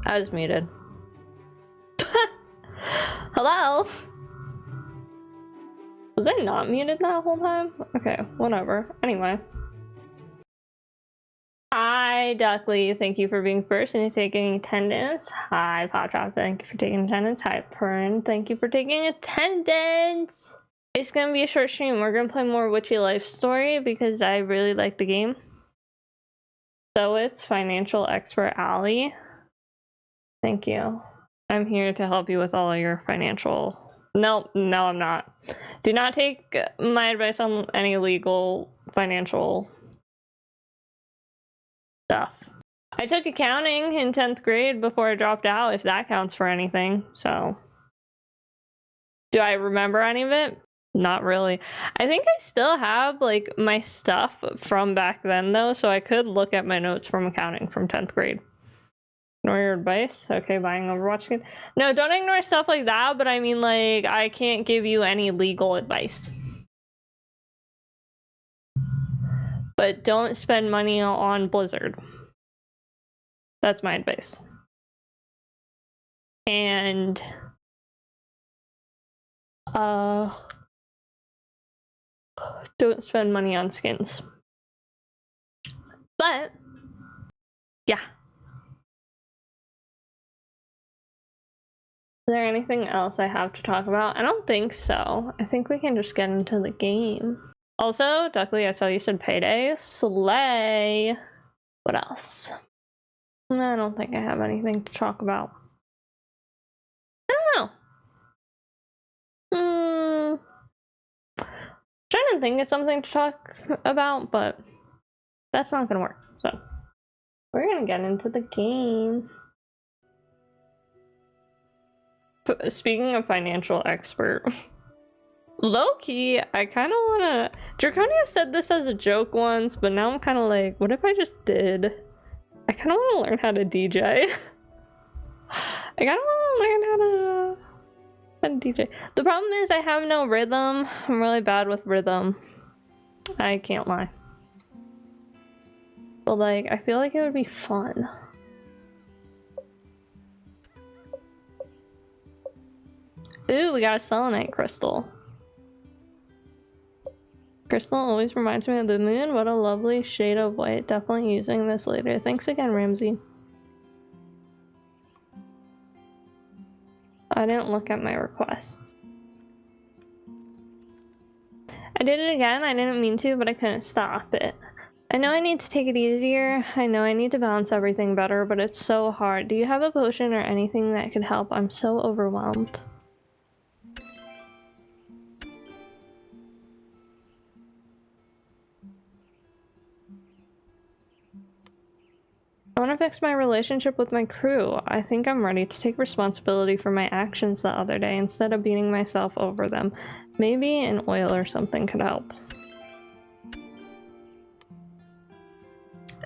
I was muted. Hello? Was I not muted that whole time? Okay, whatever. Anyway. Hi, Duckley. Thank you for being first and taking attendance. Hi, Potrop. Thank you for taking attendance. Hi, Pern. Thank you for taking attendance. It's gonna be a short stream. We're gonna play more WitchyLife Story because I really like the game. So it's Financial Expert Allie. Thank you. I'm here to help you with all of your financial... No, I'm not. Do not take my advice on any legal financial stuff. I took accounting in 10th grade before I dropped out, if that counts for anything, so. Do I remember any of it? Not really. I think I still have, like, my stuff from back then, though, so I could look at my notes from accounting from 10th grade. Ignore your advice? Okay, buying Overwatch again. No, don't ignore stuff like that, but I mean, like, I can't give you any legal advice. But don't spend money on Blizzard. That's my advice. And... don't spend money on skins. But, yeah. Is there anything else I have to talk about? I don't think so. I think we can just get into the game. Also, Duckley, I saw you said payday. Slay. What else? I don't think I have anything to talk about. I don't know. Trying to think of something to talk about, but that's not gonna work. So, we're gonna get into the game. Speaking of financial expert, low-key, I kind of want to... Draconia said this as a joke once, but now I'm kind of like, what if I just did? I kind of want to learn how to DJ. I kind of want to learn how to DJ. The problem is I have no rhythm. I'm really bad with rhythm. I can't lie. But like, I feel like it would be fun. Ooh, we got a selenite crystal. Crystal always reminds me of the moon. What a lovely shade of white. Definitely using this later. Thanks again, Ramsey. I didn't look at my requests. I did it again. I didn't mean to, but I couldn't stop it. I know I need to take it easier. I know I need to balance everything better, but it's so hard. Do you have a potion or anything that could help? I'm so overwhelmed. I want to fix my relationship with my crew. I think I'm ready to take responsibility for my actions the other day instead of beating myself over them. Maybe an oil or something could help.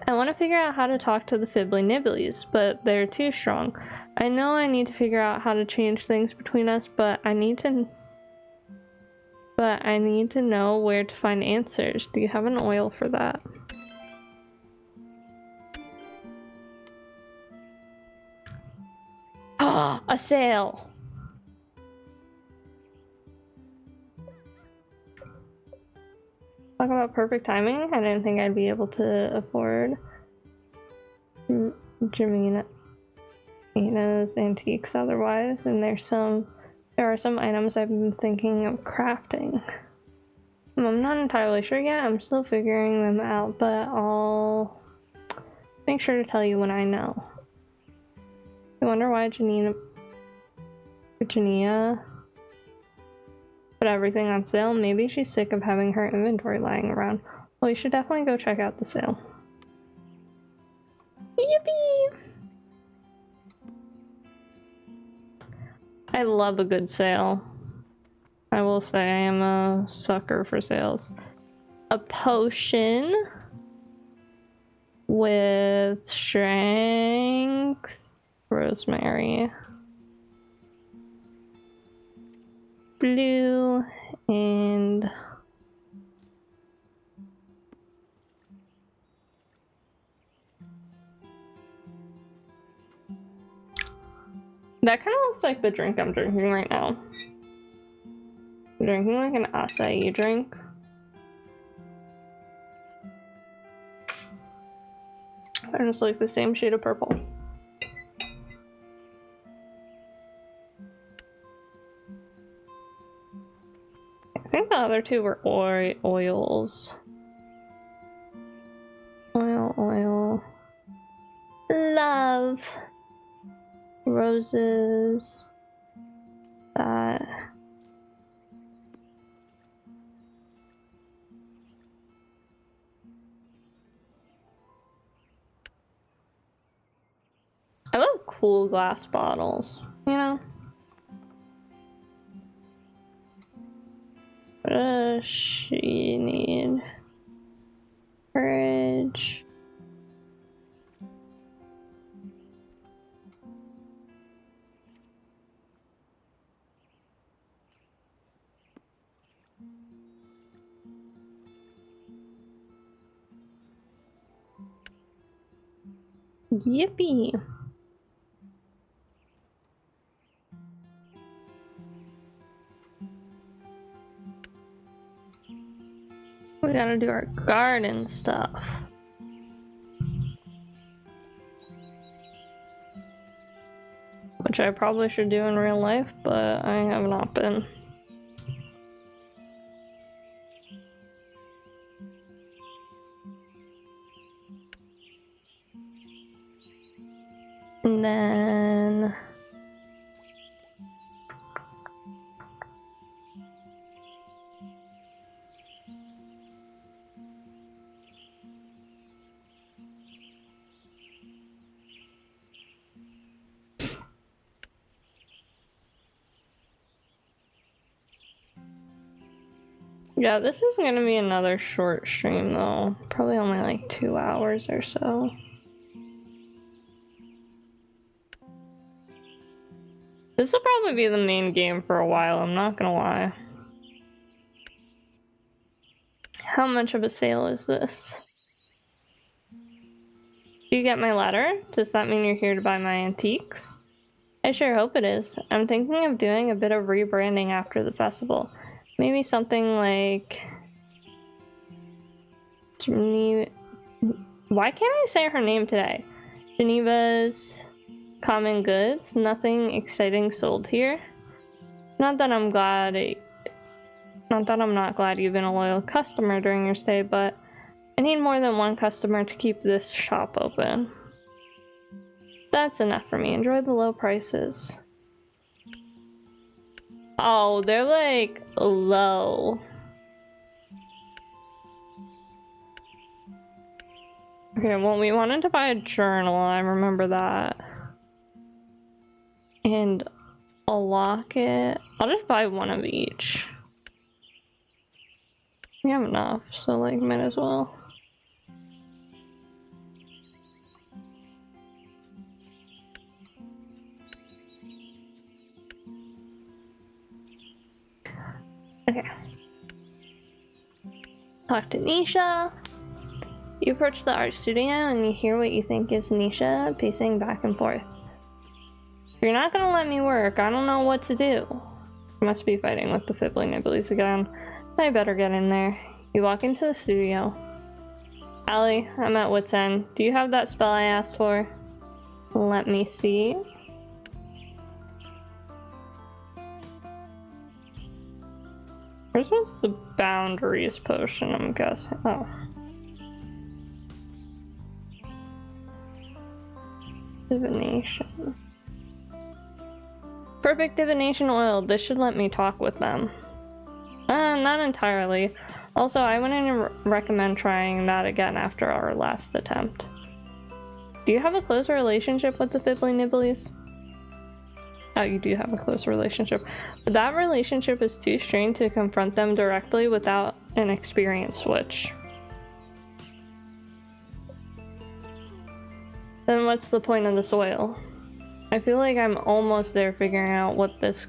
I want to figure out how to talk to the Fibbly Nibblies, but they're too strong. I know I need to figure out how to change things between us, but I need to know where to find answers. Do you have an oil for that? Ah, a sale! Talk about perfect timing. I didn't think I'd be able to afford Jamina's antiques otherwise, and there are some items I've been thinking of crafting. I'm not entirely sure yet. I'm still figuring them out, but I'll make sure to tell you when I know. I wonder why Virginia put everything on sale. Maybe she's sick of having her inventory lying around. Well, you should definitely go check out the sale. Yippee! I love a good sale. I will say I am a sucker for sales. A potion with strength, rosemary, blue, and That kind of looks like the drink I'm drinking right now. I'm drinking like an acai drink. I just like the same shade of purple. I think the other two were oils. Oil. Love. Roses. That. I love cool glass bottles, you know? What does she need? Fridge. Yippee. We gotta do our garden stuff. Which I probably should do in real life, but I have not been. And then... yeah, this is gonna be another short stream though. Probably only like 2 hours or so. This will probably be the main game for a while, I'm not gonna lie. How much of a sale is this? Do you get my letter? Does that mean you're here to buy my antiques? I sure hope it is. I'm thinking of doing a bit of rebranding after the festival. Maybe something like... Geneva... Why can't I say her name today? Geneva's Common Goods. Nothing exciting sold here. Not that I'm not glad you've been a loyal customer during your stay, but I need more than one customer to keep this shop open. That's enough for me. Enjoy the low prices. Oh, they're like low. Okay, well, we wanted to buy a journal, I remember that. And a locket. I'll just buy one of each. We have enough, so like might as well. Okay. Talk to Nisha. You approach the art studio and you hear what you think is Nisha pacing back and forth. If you're not gonna let me work, I don't know what to do. I must be fighting with the Fibbly Nibblies again. I better get in there. You walk into the studio. Allie, I'm at wit's end. Do you have that spell I asked for? Let me see. Where's the boundaries potion, I'm guessing? Oh. Divination. Perfect divination oil. This should let me talk with them. Not entirely. Also, I wouldn't recommend trying that again after our last attempt. Do you have a close relationship with the Fibbly Nibblies? Oh, you do have a close relationship. But that relationship is too strained to confront them directly without an experienced witch. Then what's the point of this oil? I feel like I'm almost there figuring out what this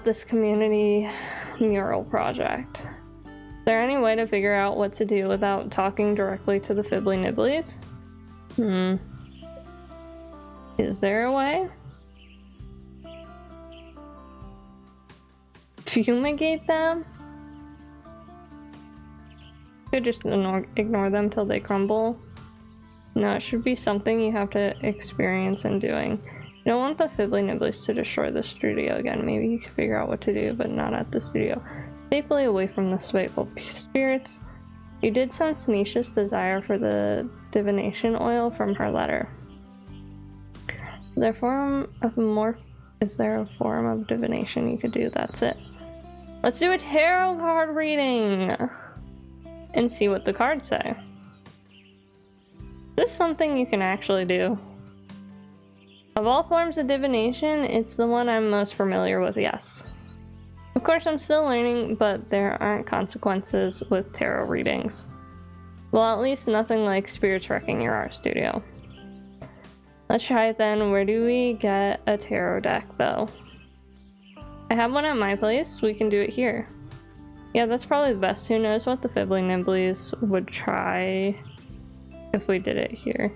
this community mural project. Is there any way to figure out what to do without talking directly to the Fibbly Nibblies? Is there a way? Fumigate them? Could just ignore them till they crumble. No, it should be something you have to experience in doing. You don't want the Fibbly Nibblies to destroy the studio again. Maybe you can figure out what to do, but not at the studio. Safely away from the spiteful spirits. You did sense Nisha's desire for the divination oil from her letter. Is there a form of divination you could do? That's it. Let's do a tarot card reading and see what the cards say. Is this something you can actually do? Of all forms of divination, it's the one I'm most familiar with, yes. Of course, I'm still learning, but there aren't consequences with tarot readings. Well, at least nothing like spirits wrecking your art studio. Let's try it then. Where do we get a tarot deck, though? I have one at my place. We can do it here. Yeah, that's probably the best. Who knows what the Fibbly Nibblies would try if we did it here.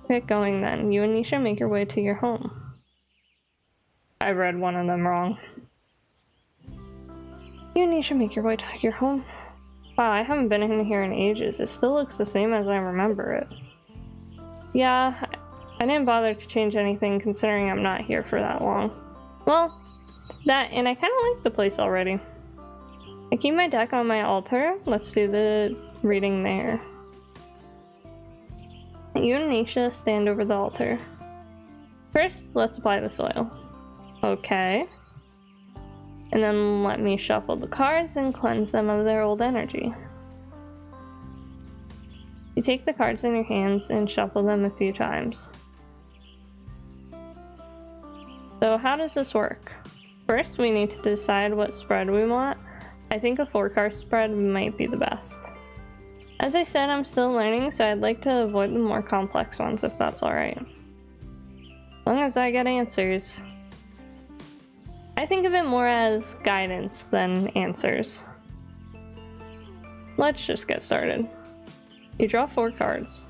Get going then. You and Nisha make your way to your home. I read one of them wrong. You and Nisha make your way to your home. Wow, I haven't been in here in ages. It still looks the same as I remember it. Yeah, I didn't bother to change anything considering I'm not here for that long. Well, that, and I kind of like the place already. I keep my deck on my altar. Let's do the reading there. You and Nisha stand over the altar. First, let's apply the soil. Okay. And then let me shuffle the cards and cleanse them of their old energy. You take the cards in your hands and shuffle them a few times. So how does this work? First, we need to decide what spread we want. I think a 4-card spread might be the best. As I said, I'm still learning, so I'd like to avoid the more complex ones if that's alright. As long as I get answers. I think of it more as guidance than answers. Let's just get started. You draw 4 cards.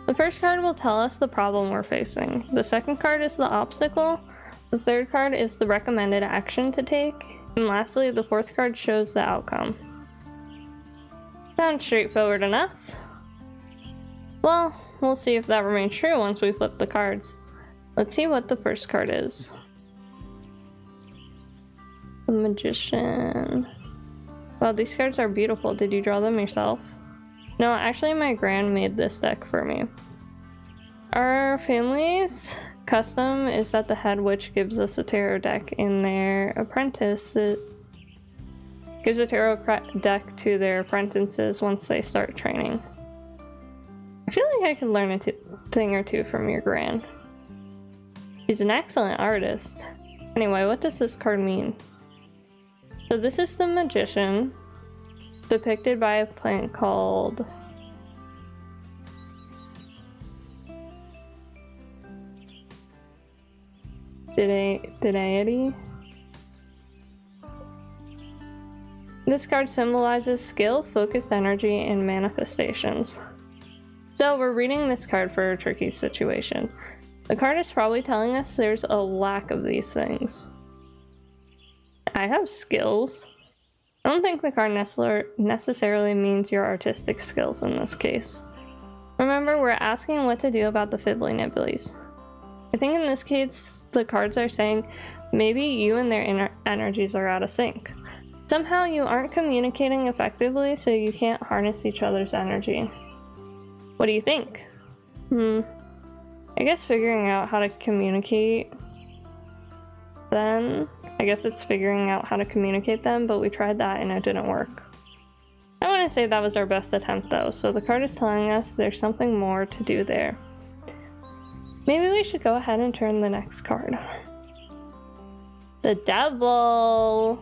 The first card will tell us the problem we're facing. The second card is the obstacle. The third card is the recommended action to take. And lastly, the 4th card shows the outcome. Sounds straightforward enough. Well, we'll see if that remains true once we flip the cards. Let's see what the first card is. The Magician. Wow, these cards are beautiful. Did you draw them yourself? No, actually my gran made this deck for me. Our family's custom is that the head witch gives us a tarot deck and their apprentices gives a tarot deck to their apprentices once they start training. I feel like I could learn a thing or two from your gran. She's an excellent artist. Anyway, what does this card mean? So this is the Magician, depicted by a plant called Deity. This card symbolizes skill, focused energy, and manifestations. So we're reading this card for a tricky situation. The card is probably telling us there's a lack of these things. I have skills. I don't think the card necessarily means your artistic skills in this case. Remember, we're asking what to do about the Fibbly Nibblies. I think in this case, the cards are saying maybe you and their energies are out of sync. Somehow you aren't communicating effectively, so you can't harness each other's energy. What do you think? I guess figuring out how to communicate then. I guess it's figuring out how to communicate them, but we tried that and it didn't work. I want to say that was our best attempt though, so the card is telling us there's something more to do there. Maybe we should go ahead and turn the next card. The Devil!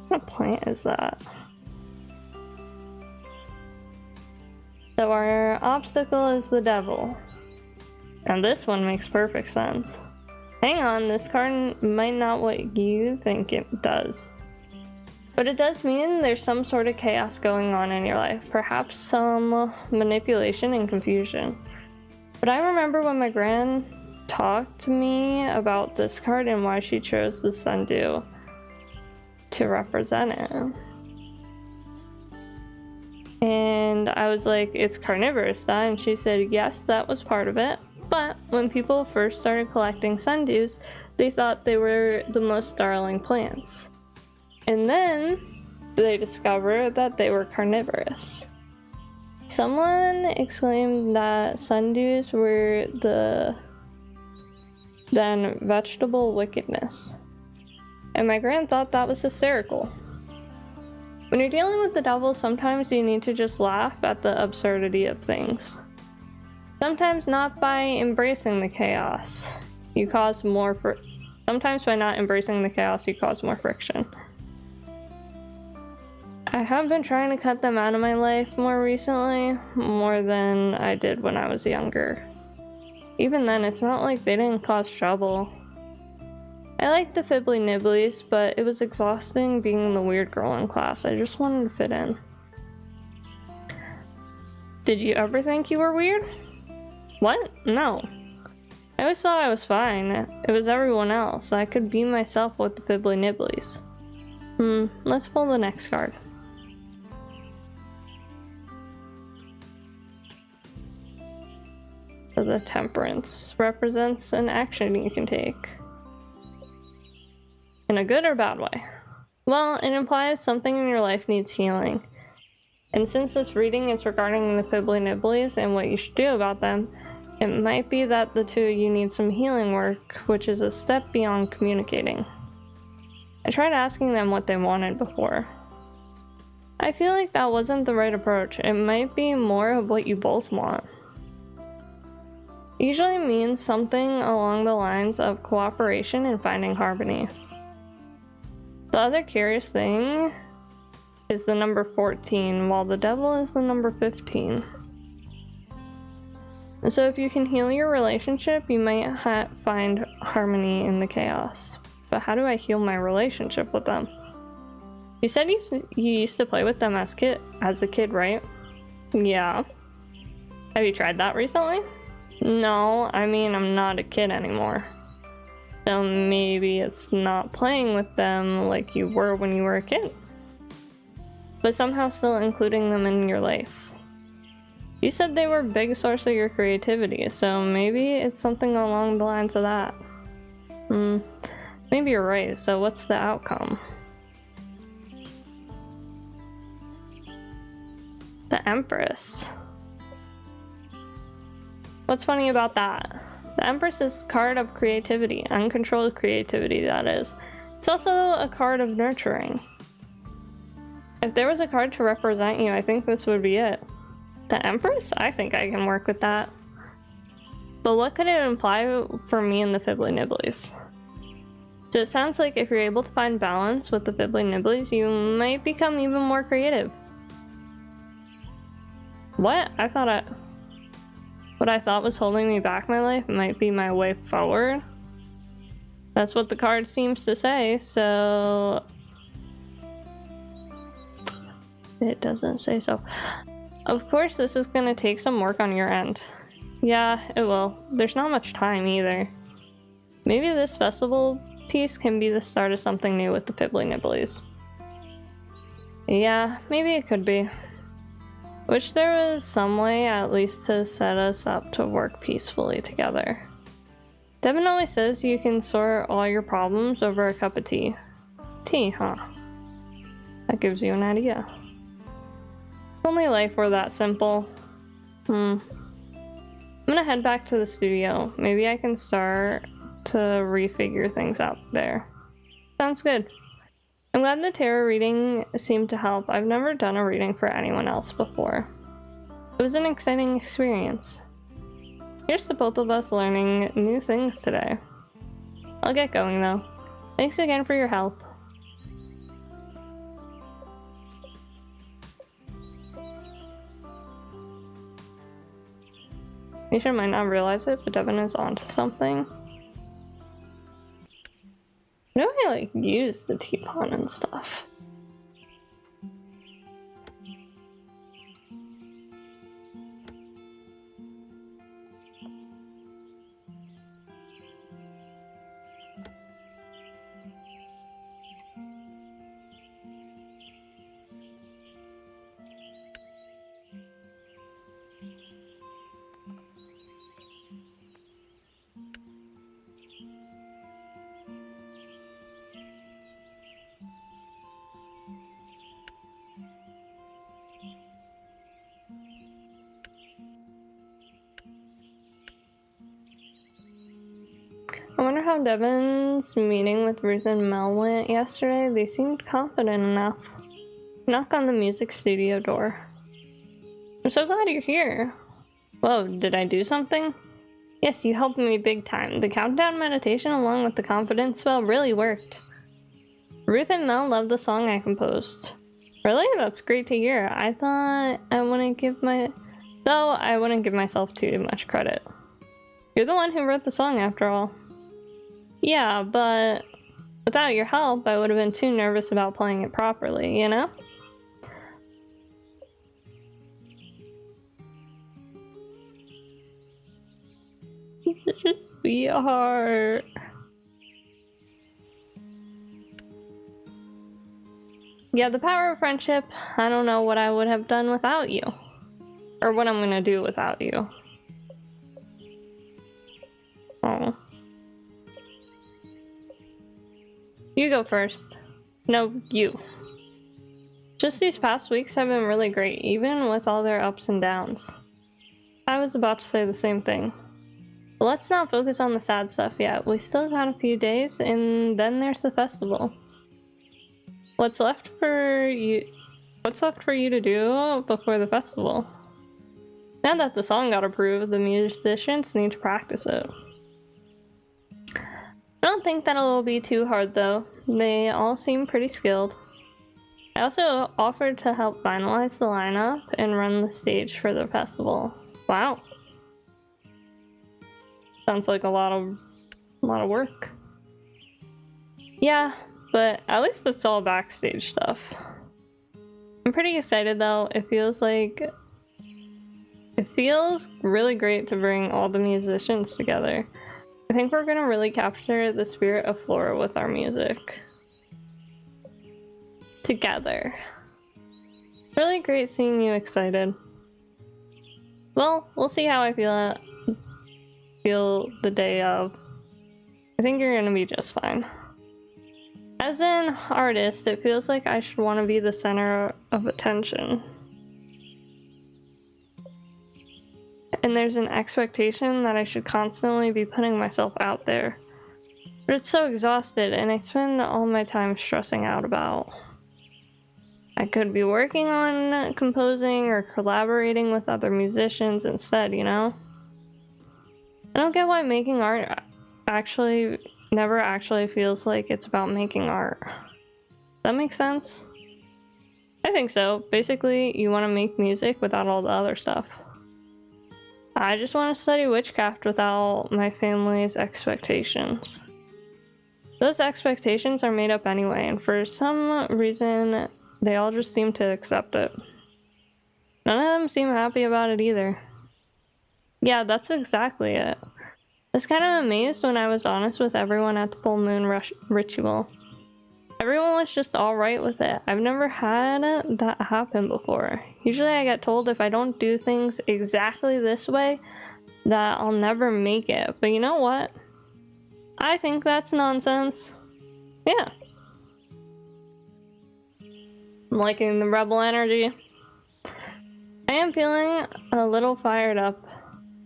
What plant is that? So our obstacle is the Devil. And this one makes perfect sense. Hang on, this card might not what you think it does. But it does mean there's some sort of chaos going on in your life, perhaps some manipulation and confusion. But I remember when my gran talked to me about this card and why she chose the sundew to represent it. And I was like, it's carnivorous, that? And she said, yes, that was part of it. But when people first started collecting sundews, they thought they were the most darling plants. And then they discovered that they were carnivorous. Someone exclaimed that sundews were the then vegetable wickedness. And my gran thought that was hysterical. When you're dealing with the devil, sometimes you need to just laugh at the absurdity of things. Sometimes not by embracing the chaos, you cause more sometimes by not embracing the chaos, you cause more friction. I have been trying to cut them out of my life more recently, more than I did when I was younger. Even then, it's not like they didn't cause trouble. I liked the fibbly nibblies, but it was exhausting being the weird girl in class. I just wanted to fit in. Did you ever think you were weird? What? No. I always thought I was fine. It was everyone else. I could be myself with the fibbly nibblies. Let's pull the next card. So the Temperance represents an action you can take. In a good or bad way? Well, it implies something in your life needs healing. And since this reading is regarding the fibbly nibblies and what you should do about them, it might be that the two of you need some healing work, which is a step beyond communicating. I tried asking them what they wanted before. I feel like that wasn't the right approach. It might be more of what you both want. It usually means something along the lines of cooperation and finding harmony. The other curious thing is the number 14, while the devil is the number 15. So if you can heal your relationship, you might find harmony in the chaos. But how do I heal my relationship with them? You said you used to play with them as a kid, right? Yeah. Have you tried that recently? No, I mean, I'm not a kid anymore. So maybe it's not playing with them like you were when you were a kid, but somehow still including them in your life. You said they were a big source of your creativity, so maybe it's something along the lines of that. Maybe you're right, so what's the outcome? The Empress. What's funny about that? The Empress is the card of creativity, uncontrolled creativity, that is. It's also a card of nurturing. If there was a card to represent you, I think this would be it. The Empress? I think I can work with that. But what could it imply for me and the fibbly nibblies? So it sounds like if you're able to find balance with the fibbly nibblies, you might become even more creative. What? What I thought was holding me back in my life might be my way forward. That's what the card seems to say, so it doesn't say so. Of course, this is gonna take some work on your end. Yeah, it will. There's not much time either. Maybe this festival piece can be the start of something new with the fibbly nibblies. Yeah, maybe it could be. Wish there was some way at least to set us up to work peacefully together. Devin always says you can sort all your problems over a cup of tea. Tea, huh? That gives you an idea. If only life were that simple. I'm gonna head back to the studio. Maybe I can start to refigure things out there. Sounds good. I'm glad the tarot reading seemed to help. I've never done a reading for anyone else before. It was an exciting experience. Here's to both of us learning new things today. I'll get going though. Thanks again for your help. Nisha might not realize it, but Devin is onto something. I know I like use the teapot and stuff. I wonder how Devin's meeting with Ruth and Mel went yesterday. They seemed confident enough. Knock on the music studio door. I'm so glad you're here. Whoa, did I do something? Yes, you helped me big time. The countdown meditation along with the confidence spell really worked. Ruth and Mel loved the song I composed. Really? That's great to hear. I thought I wouldn't give myself too much credit. You're the one who wrote the song after all. Yeah, but without your help, I would have been too nervous about playing it properly, you know? He's such a sweetheart. Yeah, the power of friendship. I don't know what I would have done without you. Or what I'm gonna do without you. Oh. You go first. No, you. Just these past weeks have been really great, even with all their ups and downs. I was about to say the same thing. But let's not focus on the sad stuff yet. We still got a few days, and then there's the festival. What's left for you to do before the festival? Now that the song got approved, the musicians need to practice it. I don't think that'll be too hard though. They all seem pretty skilled. I also offered to help finalize the lineup and run the stage for the festival. Wow. Sounds like a lot of work. Yeah, but at least it's all backstage stuff. I'm pretty excited though. It feels really great to bring all the musicians together. I think we're gonna really capture the spirit of Flora with our music. Together. Really great seeing you excited. Well, we'll see how I feel the day of. I think you're gonna be just fine. As an artist, it feels like I should want to be the center of attention. And there's an expectation that I should constantly be putting myself out there. But it's so exhausted, and I spend all my time stressing out about. I could be working on composing or collaborating with other musicians instead, you know? I don't get why making art never actually feels like it's about making art. Does that make sense? I think so. Basically, you want to make music without all the other stuff. I just want to study witchcraft without my family's expectations. Those expectations are made up anyway, and for some reason, they all just seem to accept it. None of them seem happy about it either. Yeah, that's exactly it. I was kind of amazed when I was honest with everyone at the full moon ritual. Everyone was just alright with it. I've never had that happen before. Usually I get told if I don't do things exactly this way, that I'll never make it. But you know what? I think that's nonsense. Yeah. I'm liking the rebel energy. I am feeling a little fired up,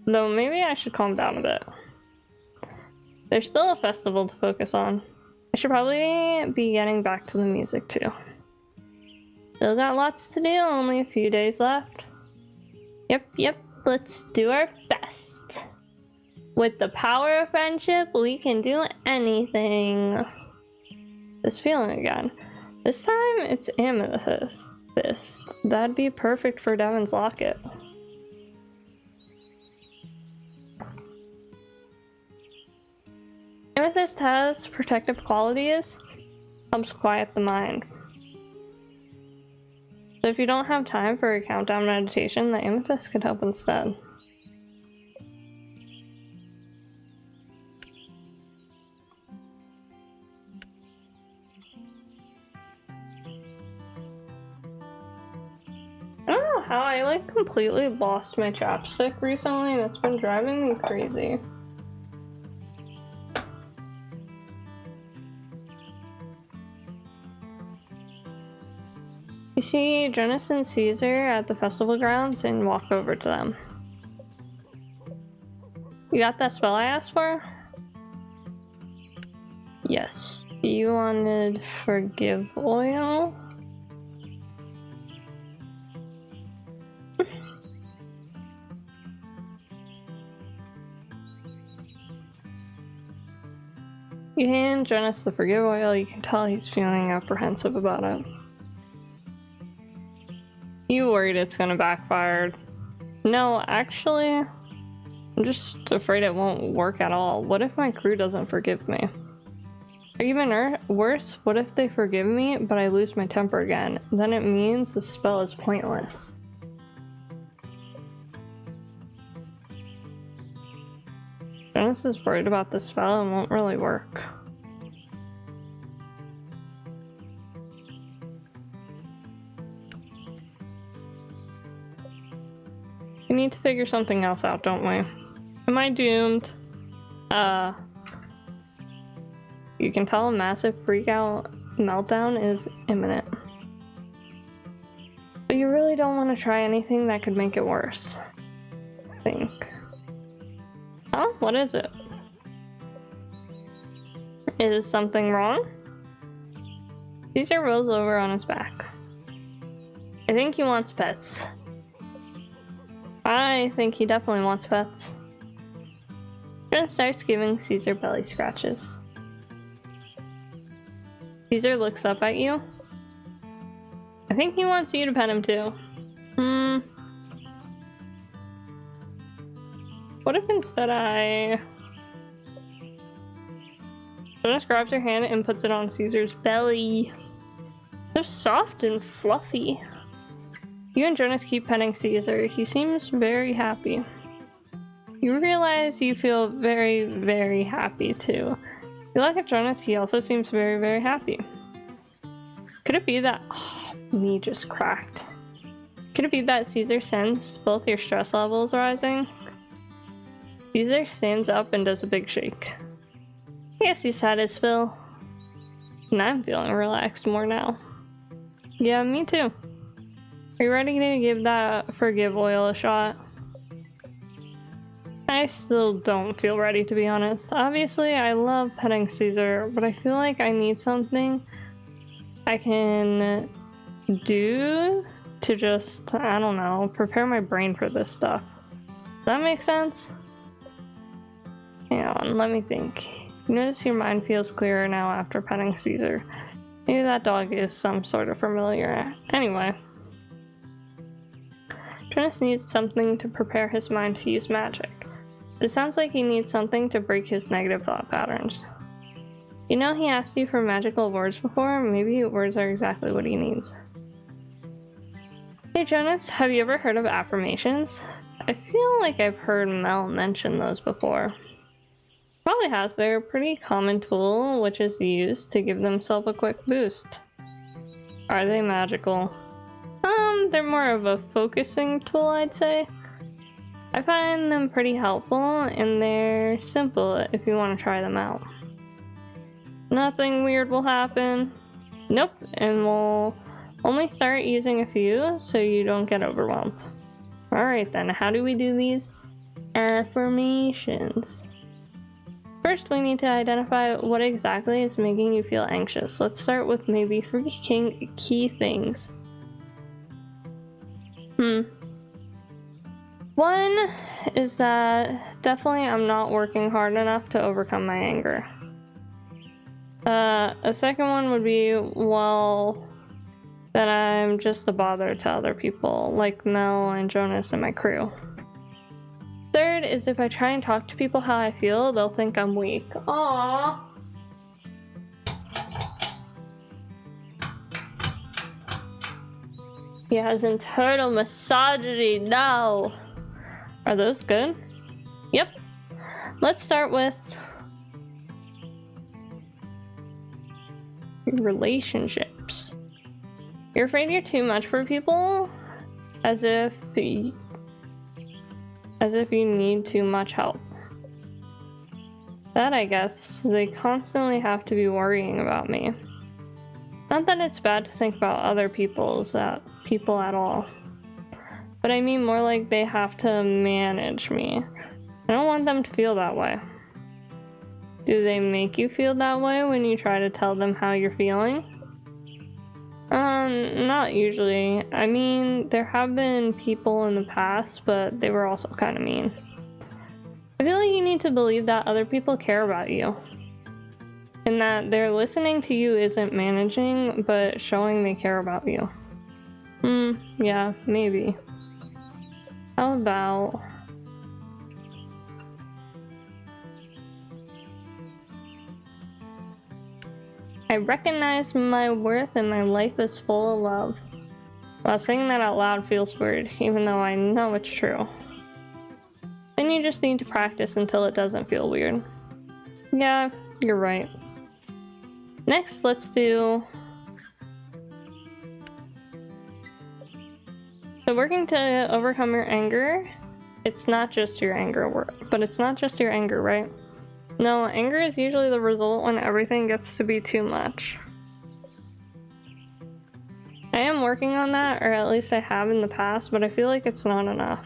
though maybe I should calm down a bit. There's still a festival to focus on. I should probably be getting back to the music too. Still got lots to do, only a few days left. Yep, let's do our best. With the power of friendship, we can do anything. This feeling again. This time it's amethyst. That'd be perfect for Devin's locket. Amethyst has protective qualities, helps quiet the mind. So if you don't have time for a countdown meditation, the amethyst could help instead. I don't know how I like completely lost my chapstick recently and it's been driving me crazy. You see Jonas and Caesar at the festival grounds and walk over to them. You got that spell I asked for? Yes. You wanted forgive oil? You hand Jonas the forgive oil, you can tell he's feeling apprehensive about it. You worried it's gonna backfire? No, actually, I'm just afraid it won't work at all. What if my crew doesn't forgive me? Or even worse, what if they forgive me, but I lose my temper again? Then it means the spell is pointless. Jonas is worried about the spell and won't really work. We need to figure something else out, don't we? Am I doomed? You can tell a massive freak-out meltdown is imminent. But you really don't want to try anything that could make it worse. I think. Huh? What is it? Is something wrong? Caesar rolls over on his back. I think he wants pets. I think he definitely wants pets. Jonas starts giving Caesar belly scratches. Caesar looks up at you. I think he wants you to pet him too. What if instead Jonas grabs your hand and puts it on Caesar's belly. They're soft and fluffy. You and Jonas keep petting Caesar. He seems very happy. You realize you feel very, very happy too. You look at Jonas, he also seems very, very happy. Could it be that... Oh, knee just cracked. Could it be that Caesar sensed both your stress levels rising? Caesar stands up and does a big shake. I guess he's had his fill. And I'm feeling relaxed more now. Yeah, me too. Are you ready to give that forgive oil a shot? I still don't feel ready, to be honest. Obviously, I love petting Caesar, but I feel like I need something I can do to just, I don't know, prepare my brain for this stuff. Does that make sense? Hang on, let me think. You notice your mind feels clearer now after petting Caesar. Maybe that dog is some sort of familiar. Anyway. Jonas needs something to prepare his mind to use magic. But it sounds like he needs something to break his negative thought patterns. You know he asked you for magical words before? Maybe words are exactly what he needs. Hey Jonas, have you ever heard of affirmations? I feel like I've heard Mel mention those before. Probably has. They're a pretty common tool which is used to give themselves a quick boost. Are they magical? They're more of a focusing tool, I'd say. I find them pretty helpful and they're simple if you want to try them out. Nothing weird will happen. Nope, and we'll only start using a few so you don't get overwhelmed. Alright then, how do we do these affirmations? First, we need to identify what exactly is making you feel anxious. Let's start with maybe 3 key things. One is that definitely I'm not working hard enough to overcome my anger. A second one would be, well, that I'm just a bother to other people, like Mel and Jonas and my crew. Third is if I try and talk to people how I feel, they'll think I'm weak. Aww. He has internal misogyny. No. Are those good? Yep. Let's start with relationships. You're afraid you're too much for people, as if you need too much help. That, I guess, they constantly have to be worrying about me. Not that it's bad to think about other people at all. But I mean more like they have to manage me. I don't want them to feel that way. Do they make you feel that way when you try to tell them how you're feeling? Not usually. I mean, there have been people in the past, but they were also kind of mean. I feel like you need to believe that other people care about you. And that they're listening to you isn't managing, but showing they care about you. Yeah, maybe. How about... I recognize my worth and my life is full of love. Well, saying that out loud feels weird, even though I know it's true. Then you just need to practice until it doesn't feel weird. Yeah, you're right. Next, let's do... So working to overcome your anger, it's not just your anger, but it's not just your anger, right? No, anger is usually the result when everything gets to be too much. I am working on that, or at least I have in the past, but I feel like it's not enough.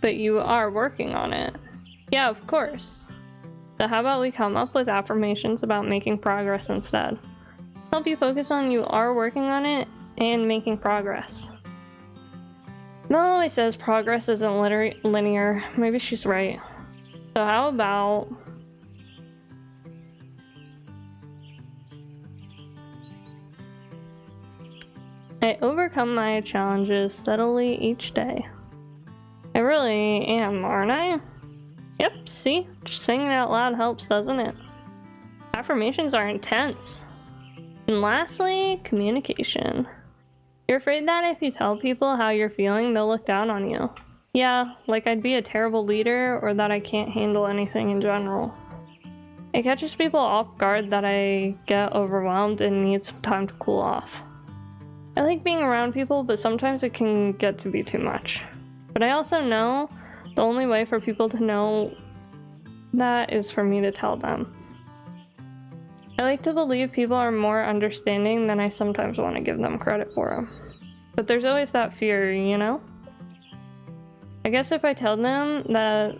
But you are working on it. Yeah, of course. So how about we come up with affirmations about making progress instead? Help you focus on you are working on it and making progress. Mel always says progress isn't linear. Maybe she's right. So how about... I overcome my challenges steadily each day. I really am, aren't I? Yep, see? Just saying it out loud helps, doesn't it? Affirmations are intense. And lastly, communication. You're afraid that if you tell people how you're feeling, they'll look down on you. Yeah, like I'd be a terrible leader or that I can't handle anything in general. It catches people off guard that I get overwhelmed and need some time to cool off. I like being around people, but sometimes it can get to be too much. But I also know the only way for people to know that is for me to tell them. I like to believe people are more understanding than I sometimes want to give them credit for. But there's always that fear, you know? I guess if I tell them that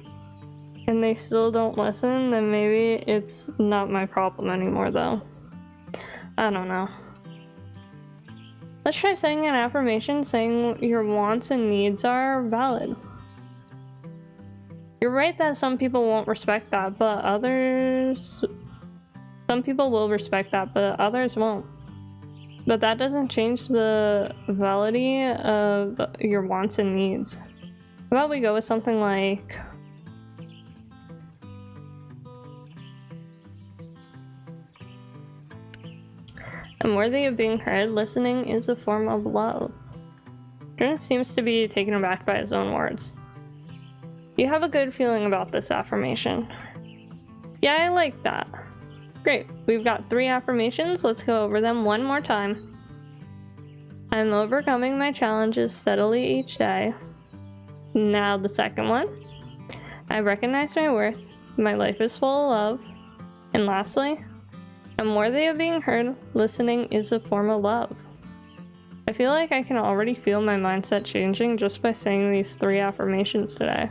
and they still don't listen, then maybe it's not my problem anymore though. I don't know. Let's try saying an affirmation saying your wants and needs are valid. You're right that some people won't respect that, but some people will respect that, but others won't. But that doesn't change the validity of your wants and needs. How about we go with something like... I'm worthy of being heard. Listening is a form of love. Jordan seems to be taken aback by his own words. You have a good feeling about this affirmation. Yeah, I like that. Great, we've got 3 affirmations. Let's go over them one more time. I'm overcoming my challenges steadily each day. Now the second one. I recognize my worth. My life is full of love. And lastly, I'm worthy of being heard. Listening is a form of love. I feel like I can already feel my mindset changing just by saying these 3 affirmations today.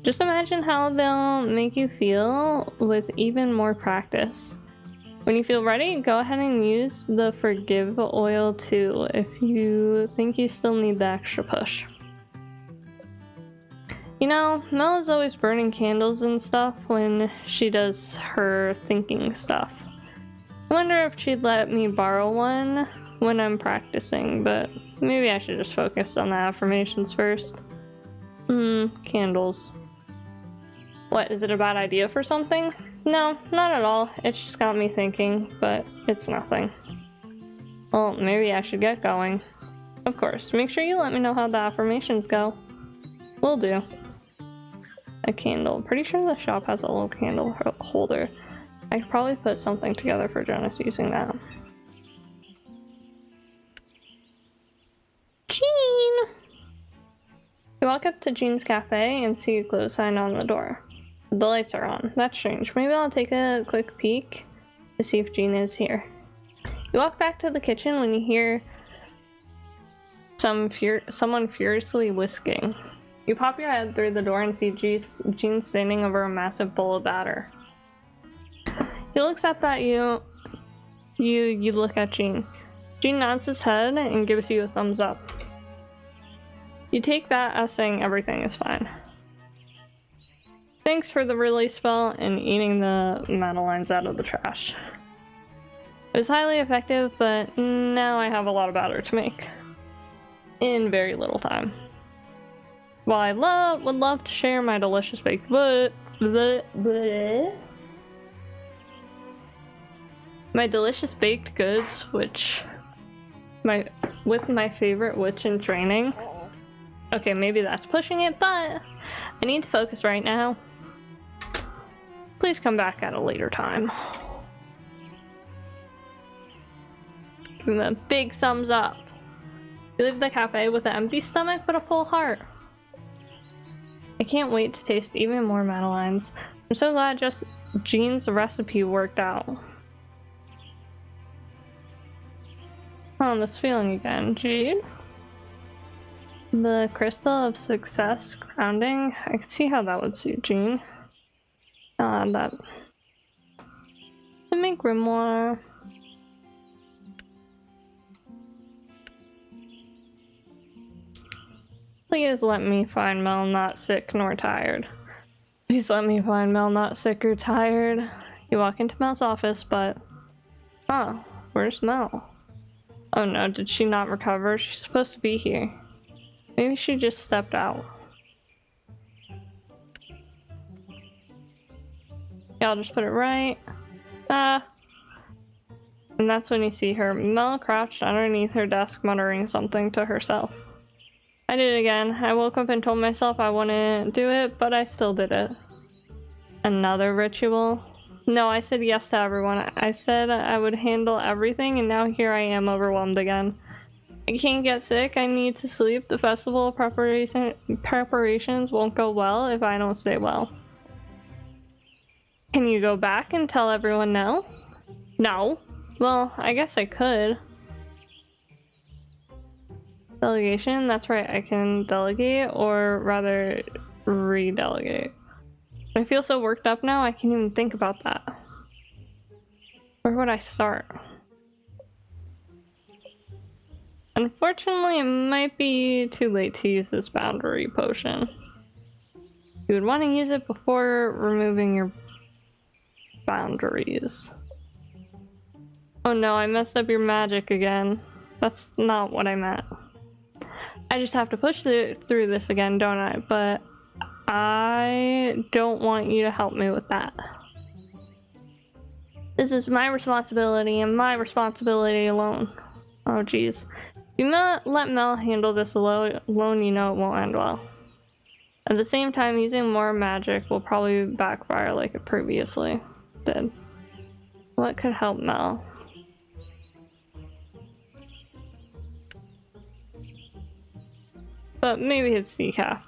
Just imagine how they'll make you feel with even more practice. When you feel ready, go ahead and use the forgive oil too if you think you still need the extra push. You know, Mel is always burning candles and stuff when she does her thinking stuff. I wonder if she'd let me borrow one when I'm practicing, but maybe I should just focus on the affirmations first. Candles. What, is it a bad idea for something? No, not at all. It's just got me thinking, but it's nothing. Well, maybe I should get going. Of course, make sure you let me know how the affirmations go. Will do. A candle. Pretty sure the shop has a little candle holder. I could probably put something together for Jonas using that. Jean! You walk up to Jean's cafe and see a close sign on the door. The lights are on. That's strange. Maybe I'll take a quick peek to see if Jean is here. You walk back to the kitchen when you hear someone furiously whisking. You pop your head through the door and see Jean standing over a massive bowl of batter. He looks up at you. You look at Jean. Jean nods his head and gives you a thumbs up. You take that as saying everything is fine. Thanks for the release spell and eating the madeleines out of the trash. It was highly effective, but now I have a lot of batter to make. In very little time. While I would love to share my delicious baked my delicious baked goods, with my favorite witch in training. Okay, maybe that's pushing it, but I need to focus right now. Please come back at a later time. Give him a big thumbs up. You leave the cafe with an empty stomach but a full heart. I can't wait to taste even more madeleines. I'm so glad just Jean's recipe worked out. Oh, this feeling again, Jean. The crystal of success grounding. I could see how that would suit Jean. That. And make grimoire. Please let me find Mel not sick nor tired. Please let me find Mel not sick or tired. You walk into Mel's office, but... Oh, where's Mel? Oh no, did she not recover? She's supposed to be here. Maybe she just stepped out. Yeah, I'll just put it right. And that's when you see her. Mel crouched underneath her desk muttering something to herself. I did it again. I woke up and told myself I wouldn't do it, but I still did it. Another ritual? No, I said yes to everyone. I said I would handle everything, and now here I am overwhelmed again. I can't get sick. I need to sleep. The festival preparations won't go well if I don't stay well. Can you go back and tell everyone no? No. Well, I guess I could. Delegation? That's right, I can delegate, or rather redelegate. I feel so worked up now, I can't even think about that. Where would I start? Unfortunately, it might be too late to use this boundary potion. You would want to use it before removing your boundaries. Oh no, I messed up your magic again. That's not what I meant. I just have to push through this again, don't I? But I don't want you to help me with that. This is my responsibility and my responsibility alone. Oh geez. If you let Mel handle this alone, you know it won't end well. At the same time, using more magic will probably backfire like it previously did. What could help Mel? But maybe it's decaf.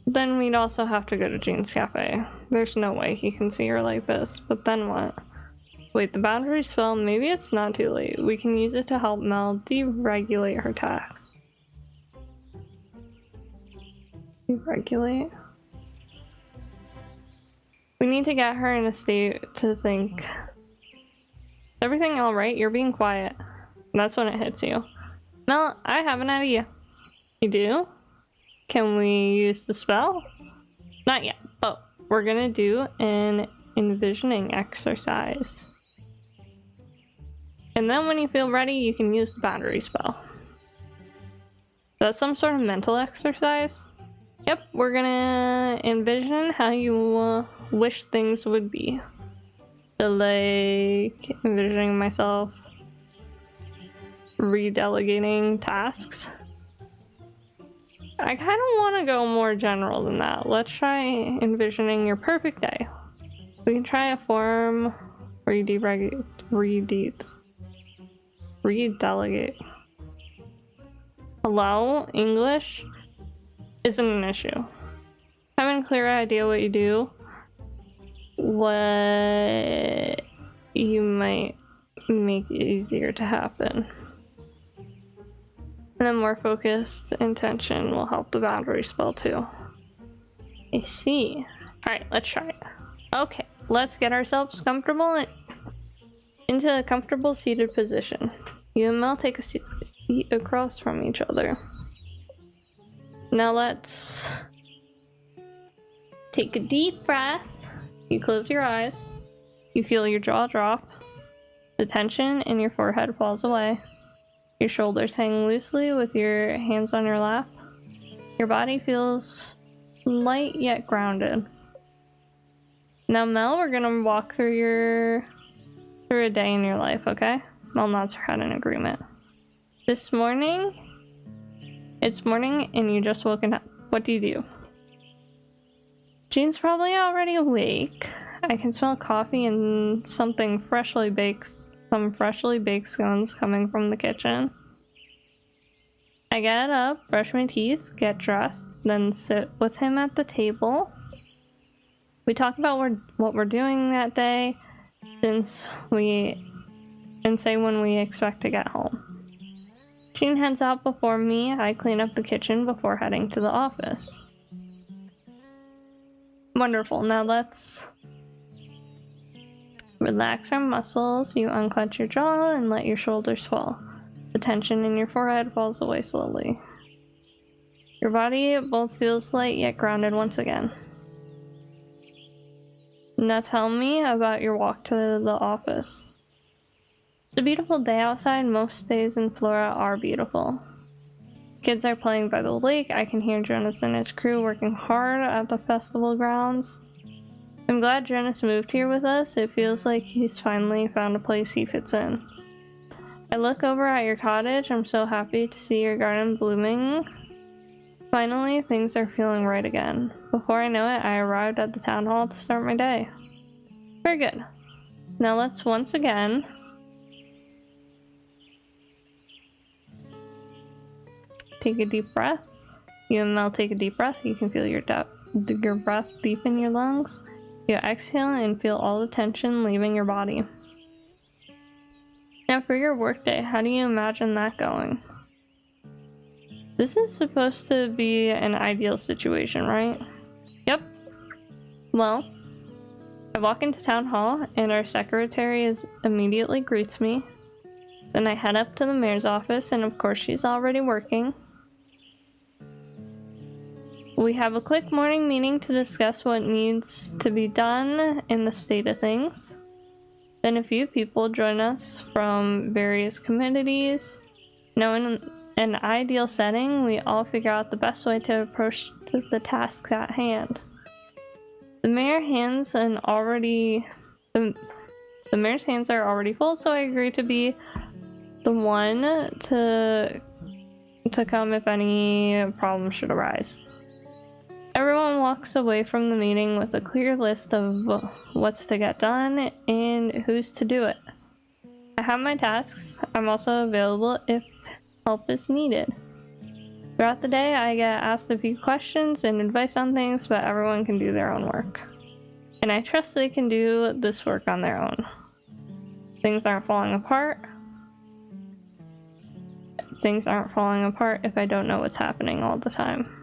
Then we'd also have to go to Jean's cafe. There's no way he can see her like this, but then what? Wait, the boundary spell, maybe it's not too late. We can use it to help Mel deregulate her tax. Deregulate? We need to get her in a state to think. Is everything alright? You're being quiet. That's when it hits you. Mel, I have an idea. You do? Can we use the spell? Not yet, but we're gonna do an envisioning exercise. And then when you feel ready, you can use the boundary spell. That's some sort of mental exercise. Yep, we're gonna envision how you wish things would be. So like envisioning myself redelegating tasks. I kind of want to go more general than that. Let's try envisioning your perfect day. We can try a form where you redelegate. Hello, English isn't an issue. Having a clear idea what you do, what you might make it easier to happen. And then more focused intention will help the boundary spell too. I see. Alright, let's try it. Okay, let's get ourselves comfortable into a comfortable seated position. You and Mel take a seat across from each other. Now let's take a deep breath. You close your eyes. You feel your jaw drop. The tension in your forehead falls away. Your shoulders hang loosely with your hands on your lap. Your body feels light yet grounded. Now Mel, we're gonna walk through a day in your life, okay? Mel nods her head in agreement. It's morning and you just woken up. What do you do? Jean's probably already awake. I can smell coffee and some freshly baked scones coming from the kitchen. I get up, brush my teeth, get dressed, then sit with him at the table. We talk about what we're doing that day, and say when we expect to get home. Jean heads out before me. I clean up the kitchen before heading to the office. Wonderful. Now let's relax our muscles. You unclench your jaw and let your shoulders fall. The tension in your forehead falls away slowly. Your body both feels light yet grounded once again. Now tell me about your walk to the office. It's a beautiful day outside. Most days in Florida are beautiful. Kids are playing by the lake. I can hear Jonas and his crew working hard at the festival grounds. I'm glad Jonas moved here with us. It feels like he's finally found a place he fits in. I look over at your cottage. I'm so happy to see your garden blooming. Finally, things are feeling right again. Before I know it, I arrived at the town hall to start my day. Very good. Now let's once again take a deep breath. You and Mel take a deep breath. You can feel your breath deep in your lungs. You exhale and feel all the tension leaving your body. Now for your workday, how do you imagine that going? This is supposed to be an ideal situation, right? Yep. Well, I walk into town hall and our secretary immediately greets me. Then I head up to the mayor's office and of course she's already working. We have a quick morning meeting to discuss what needs to be done in the state of things. Then a few people join us from various communities. Now in an ideal setting, we all figure out the best way to approach the task at hand. The mayor's hands are already full, so I agree to be the one to come if any problems should arise. Everyone walks away from the meeting with a clear list of what's to get done and who's to do it. I have my tasks. I'm also available if help is needed. Throughout the day, I get asked a few questions and advice on things, but everyone can do their own work. And I trust they can do this work on their own. Things aren't falling apart. Things aren't falling apart if I don't know what's happening all the time.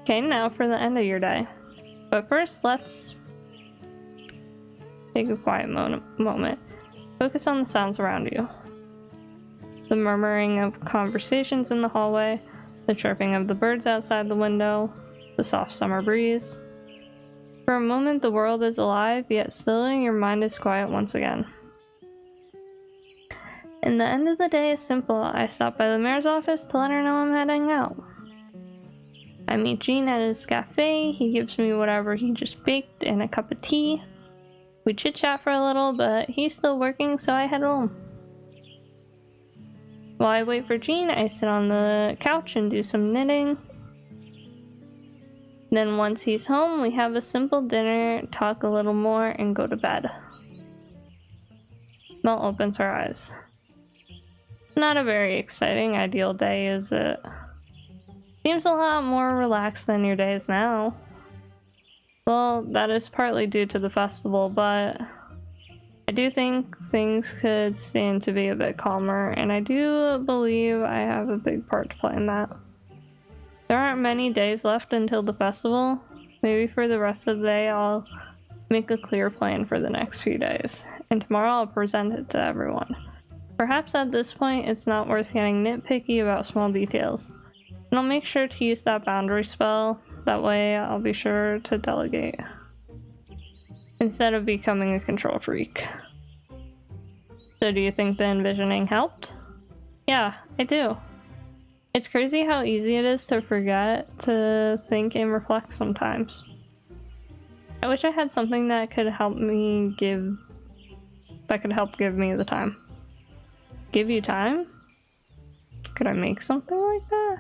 Okay, now for the end of your day. But first, let's take a quiet moment. Focus on the sounds around you. The murmuring of conversations in the hallway, the chirping of the birds outside the window, the soft summer breeze. For a moment, the world is alive, yet still your mind is quiet once again. And the end of the day is simple. I stop by the mayor's office to let her know I'm heading out. I meet Gene at his cafe. He gives me whatever he just baked and a cup of tea. We chit-chat for a little, but he's still working, so I head home. While I wait for Gene, I sit on the couch and do some knitting. Then once he's home, we have a simple dinner, talk a little more, and go to bed. Mel opens her eyes. Not a very exciting, ideal day, is it? Seems a lot more relaxed than your days now. Well, that is partly due to the festival, but I do think things could stand to be a bit calmer, and I do believe I have a big part to play in that. There aren't many days left until the festival. Maybe for the rest of the day I'll make a clear plan for the next few days, and tomorrow I'll present it to everyone. Perhaps at this point it's not worth getting nitpicky about small details, and I'll make sure to use that boundary spell. That way I'll be sure to delegate, instead of becoming a control freak. So do you think the envisioning helped? Yeah, I do. It's crazy how easy it is to forget to think and reflect sometimes. I wish I had something that could help give me the time. Give you time? Could I make something like that?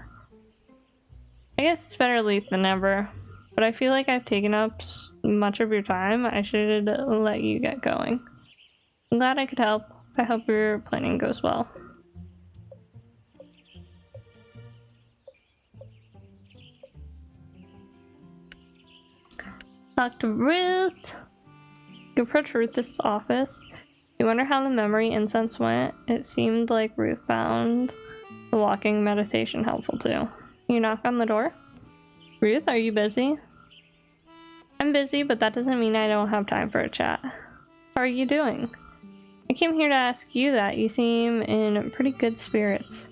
I guess it's better late than never, but I feel like I've taken up much of your time. I should let you get going. I'm glad I could help. I hope your planning goes well. Talk to Ruth. You approach Ruth's office. You wonder how the memory incense went. It seemed like Ruth found the walking meditation helpful too. You knock on the door. Ruth, are you busy? I'm busy, but that doesn't mean I don't have time for a chat. How are you doing? I came here to ask you that. You seem in pretty good spirits.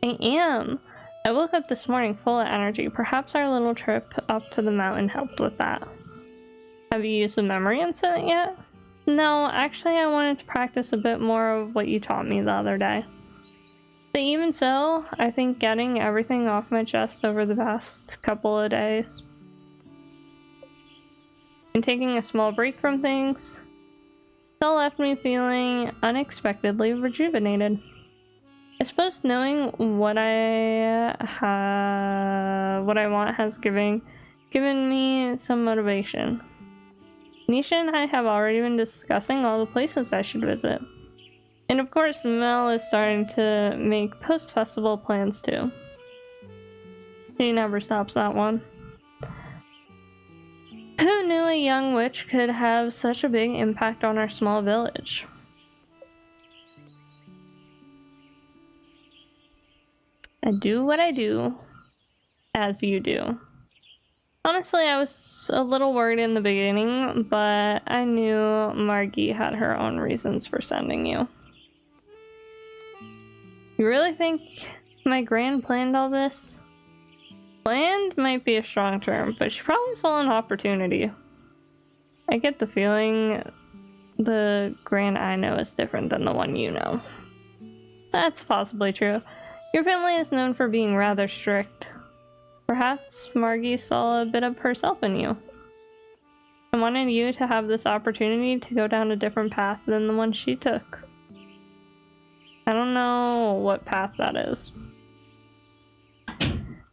I am. I woke up this morning full of energy. Perhaps our little trip up to the mountain helped with that. Have you used the memory incense yet? No, actually I wanted to practice a bit more of what you taught me the other day. But even so, I think getting everything off my chest over the past couple of days and taking a small break from things still left me feeling unexpectedly rejuvenated. I suppose knowing what I want has given me some motivation. Nisha and I have already been discussing all the places I should visit. And of course, Mel is starting to make post-festival plans too. She never stops that one. Who knew a young witch could have such a big impact on our small village? I do what I do, as you do. Honestly, I was a little worried in the beginning, but I knew Margie had her own reasons for sending you. You really think my gran planned all this? Planned might be a strong term, but she probably saw an opportunity. I get the feeling the gran I know is different than the one you know. That's possibly true. Your family is known for being rather strict. Perhaps Margie saw a bit of herself in you. I wanted you to have this opportunity to go down a different path than the one she took. I don't know what path that is.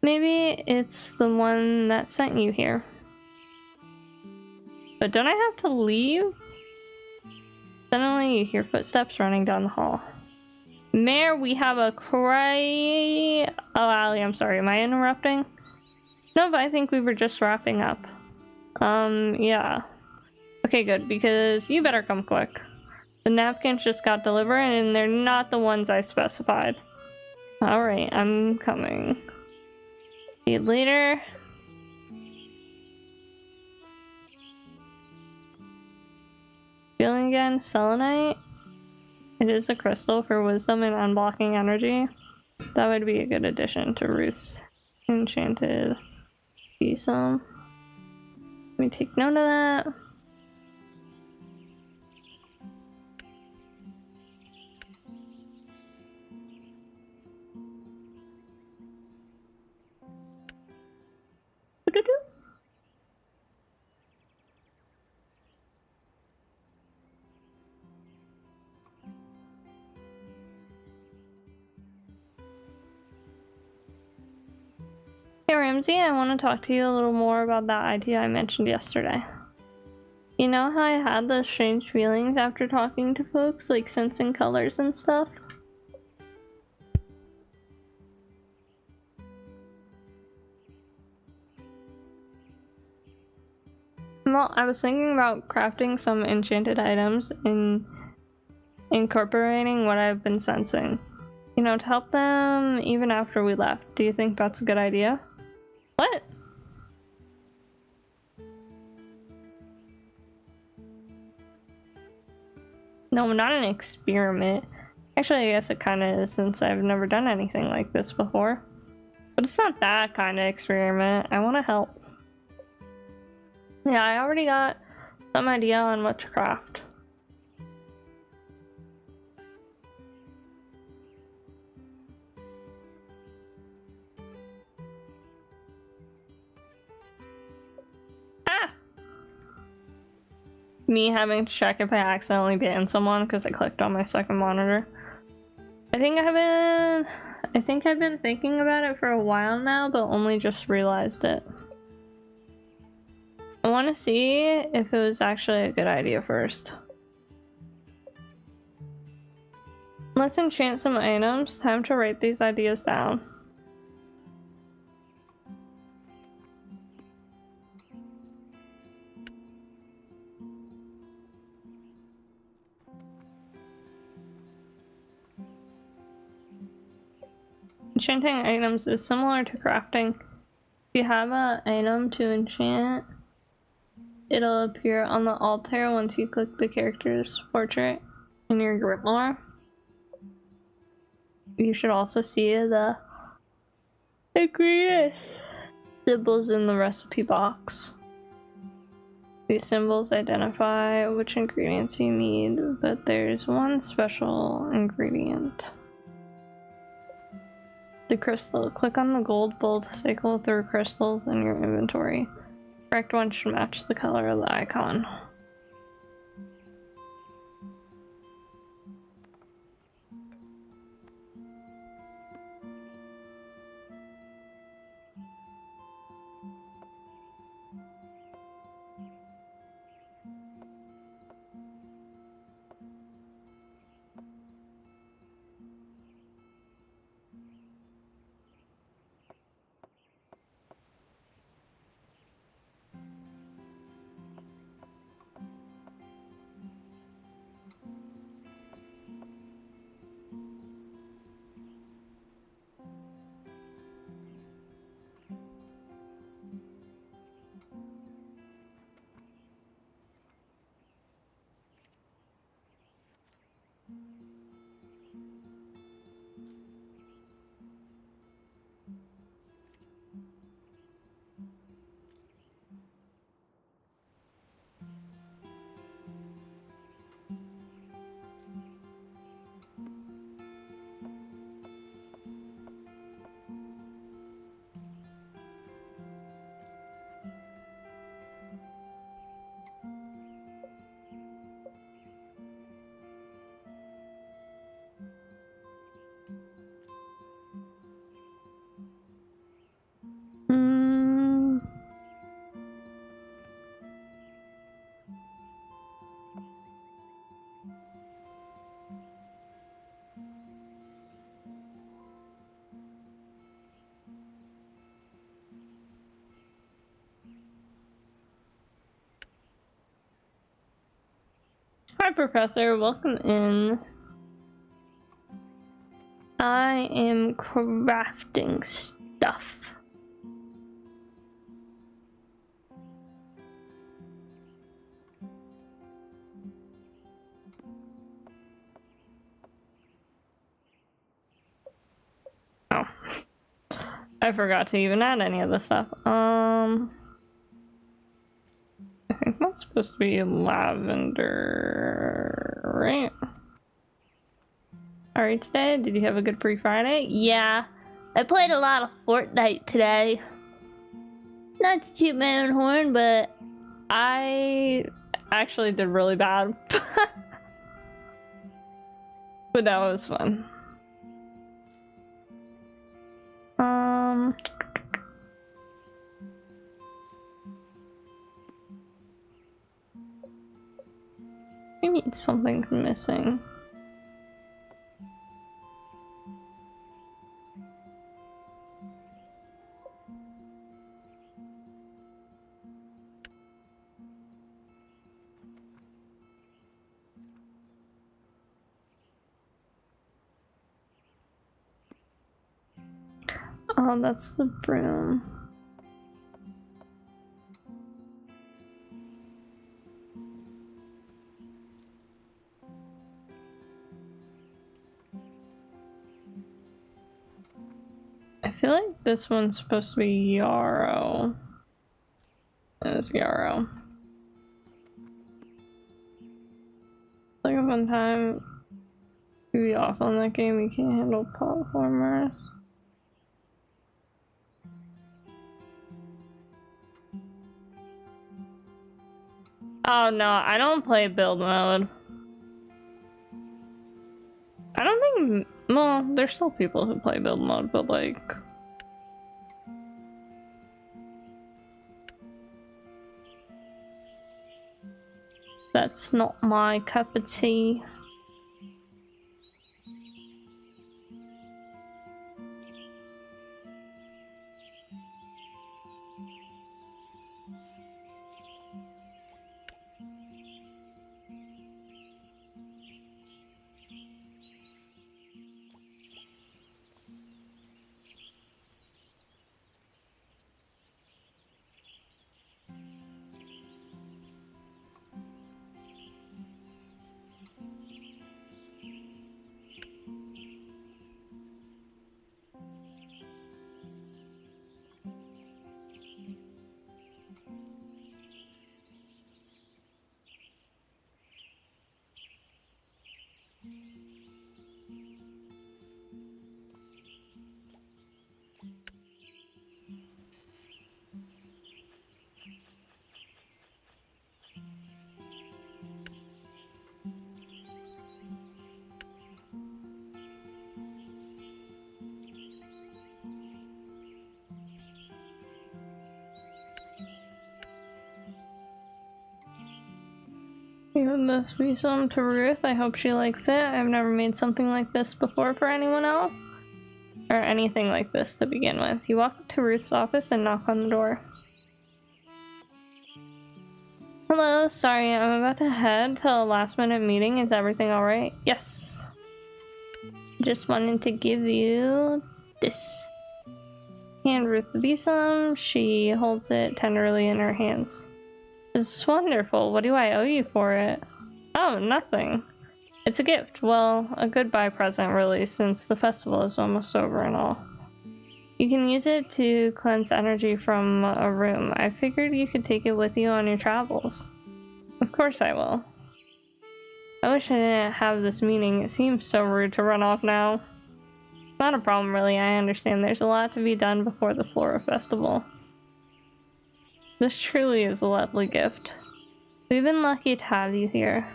Maybe it's the one that sent you here. But don't I have to leave? Suddenly you hear footsteps running down the hall. Mayor, we have a cry... Oh, Allie, I'm sorry. Am I interrupting? No, but I think we were just wrapping up. Yeah. Okay, good, because you better come quick. The napkins just got delivered, and they're not the ones I specified. Alright, I'm coming. See you later. Feeling again? Selenite? It is a crystal for wisdom and unblocking energy. That would be a good addition to Ruth's enchanted besom. Let me take note of that. Hey Ramsey, I want to talk to you a little more about that idea I mentioned yesterday. You know how I had those strange feelings after talking to folks, like sensing colors and stuff? Well, I was thinking about crafting some enchanted items and incorporating what I've been sensing. You know, to help them even after we left. Do you think that's a good idea? What? No, not an experiment. Actually, I guess it kind of is since I've never done anything like this before. But it's not that kind of experiment. I want to help. Yeah, I already got some idea on what to craft. Ah! Me having to check if I accidentally banned someone because I clicked on my second monitor. I think I've been thinking about it for a while now, but only just realized it. I want to see if it was actually a good idea first. Let's enchant some items. Time to write these ideas down. Enchanting items is similar to crafting. If you have an item to enchant, it'll appear on the altar once you click the character's portrait in your grimoire. You should also see the ingredient symbols in the recipe box. These symbols identify which ingredients you need, but there's one special ingredient. The crystal. Click on the gold bowl to cycle through crystals in your inventory. The correct one should match the color of the icon. Hi, Professor. Welcome in. I am crafting stuff. Oh. I forgot to even add any of this stuff. I think that's supposed to be lavender, right? Alright, today, did you have a good free Friday? Yeah, I played a lot of Fortnite today. Not to toot my own horn, but I actually did really bad. But that was fun. Maybe something's missing. Oh, that's the broom. I feel like this one's supposed to be Yarrow. It's Yarrow. Like a fun time to be off on that game, you can't handle platformers. Oh no, I don't play build mode. I don't think, well, there's still people who play build mode, but like... That's not my cup of tea. Give this be some to Ruth. I hope she likes it. I've never made something like this before for anyone else. Or anything like this to begin with. You walk up to Ruth's office and knock on the door. Hello, sorry, I'm about to head to a last minute meeting. Is everything alright? Yes. Just wanted to give you this. Hand Ruth the besom. She holds it tenderly in her hands. This is wonderful. What do I owe you for it? Oh, nothing. It's a gift. Well, a goodbye present, really, since the festival is almost over and all. You can use it to cleanse energy from a room. I figured you could take it with you on your travels. Of course I will. I wish I didn't have this meeting. It seems so rude to run off now. Not a problem, really. I understand there's a lot to be done before the Flora Festival. This truly is a lovely gift. We've been lucky to have you here.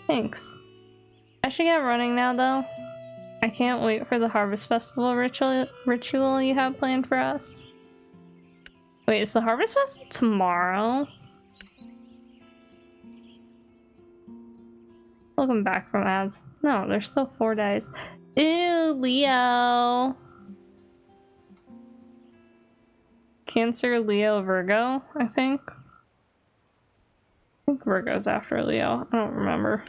Thanks. I should get running now, though. I can't wait for the Harvest Festival ritual you have planned for us. Wait, is the Harvest Festival tomorrow? Welcome back from ads. No, there's still 4 days. Ew, Leo. Cancer, Leo, Virgo, I think. I think Virgo's after Leo. I don't remember.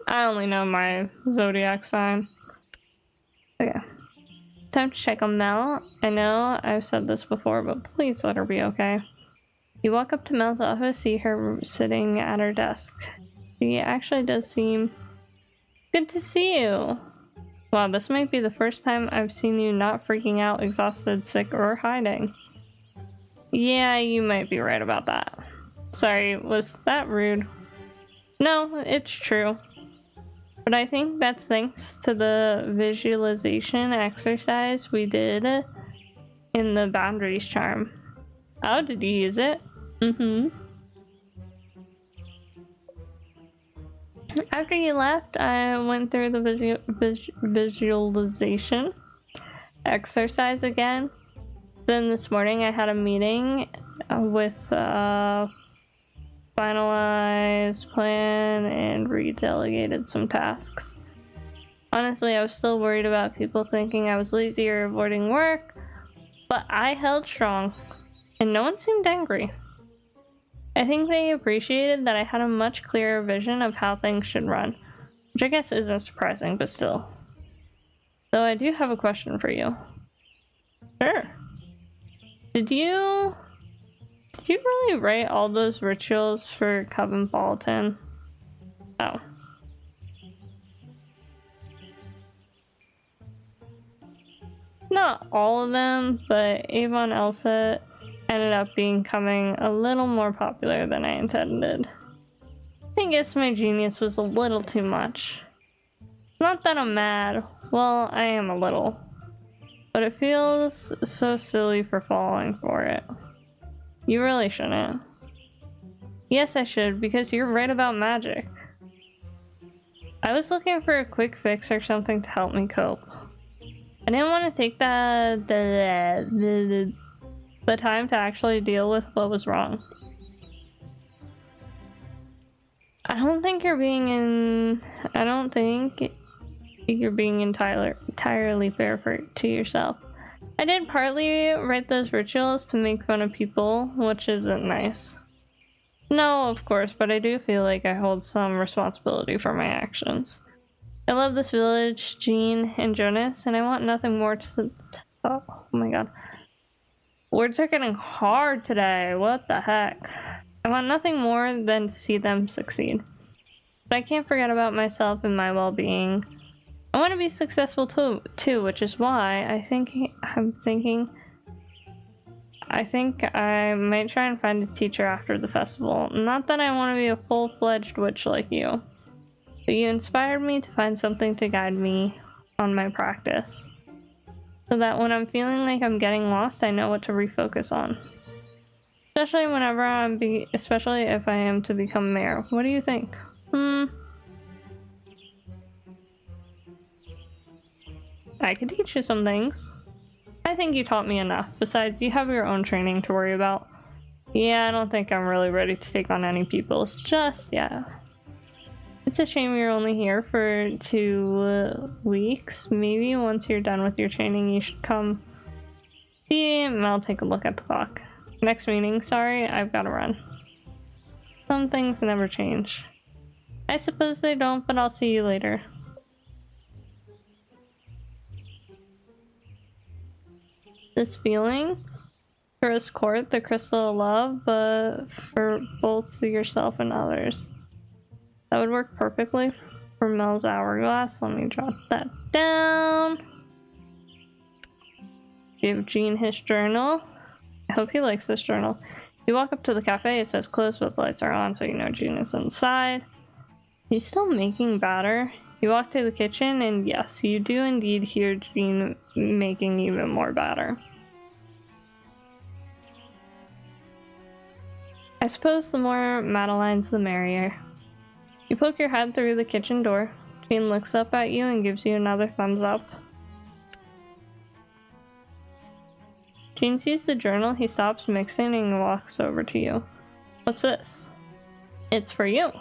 I only know my zodiac sign. Okay. Time to check on Mel. I know I've said this before, but please let her be okay. You walk up to Mel's office, see her sitting at her desk. She actually does seem good to see you. Wow, this might be the first time I've seen you not freaking out, exhausted, sick, or hiding. Yeah, you might be right about that. Sorry, was that rude? No, it's true. But I think that's thanks to the visualization exercise we did in the boundaries charm. Oh, did you use it? After you left, I went through the visualization exercise again. Then this morning I had a meeting with finalized plan and redelegated some tasks. Honestly, I was still worried about people thinking I was lazy or avoiding work, but I held strong, and no one seemed angry. I think they appreciated that I had a much clearer vision of how things should run, which I guess isn't surprising, but still. Though I do have a question for you. Sure. Did you really write all those rituals for Coven Bulletin? Oh. Not all of them, but Avon Elsa ended up becoming a little more popular than I intended. I guess my genius was a little too much. Not that I'm mad. Well, I am a little. But it feels so silly for falling for it. You really shouldn't. Yes, I should, because you're right about magic. I was looking for a quick fix or something to help me cope. I didn't want to take the time to actually deal with what was wrong. I don't think you're being entirely fair to yourself. I did partly write those rituals to make fun of people, which isn't nice. No, of course, but I do feel like I hold some responsibility for my actions. I love this village, Jean and Jonas, and I want nothing more to... Oh my god. Words are getting hard today. What the heck? I want nothing more than to see them succeed. But I can't forget about myself and my well-being. I want to be successful too, which is why I think I might try and find a teacher after the festival. Not that I want to be a full-fledged witch like you, but you inspired me to find something to guide me on my practice, so that when I'm feeling like I'm getting lost, I know what to refocus on. Especially if I am to become mayor. What do you think? I could teach you some things. I think you taught me enough. Besides, you have your own training to worry about. Yeah, I don't think I'm really ready to take on any people just yet. It's a shame you're only here for 2 weeks. Maybe once you're done with your training, you should come see, and I'll take a look at the clock. Next meeting. Sorry, I've got to run. Some things never change. I suppose they don't, but I'll see you later. This feeling? First court, the crystal of love, but for both yourself and others. That would work perfectly for Mel's hourglass. Let me jot that down. Give Jean his journal. I hope he likes this journal. You walk up to the cafe, it says closed, but the lights are on, so you know Jean is inside. He's still making batter. You walk to the kitchen, and yes, you do indeed hear Jean making even more batter. I suppose the more Madeleines, the merrier. You poke your head through the kitchen door. Jean looks up at you and gives you another thumbs up. Jean sees the journal, he stops mixing and walks over to you. What's this? It's for you.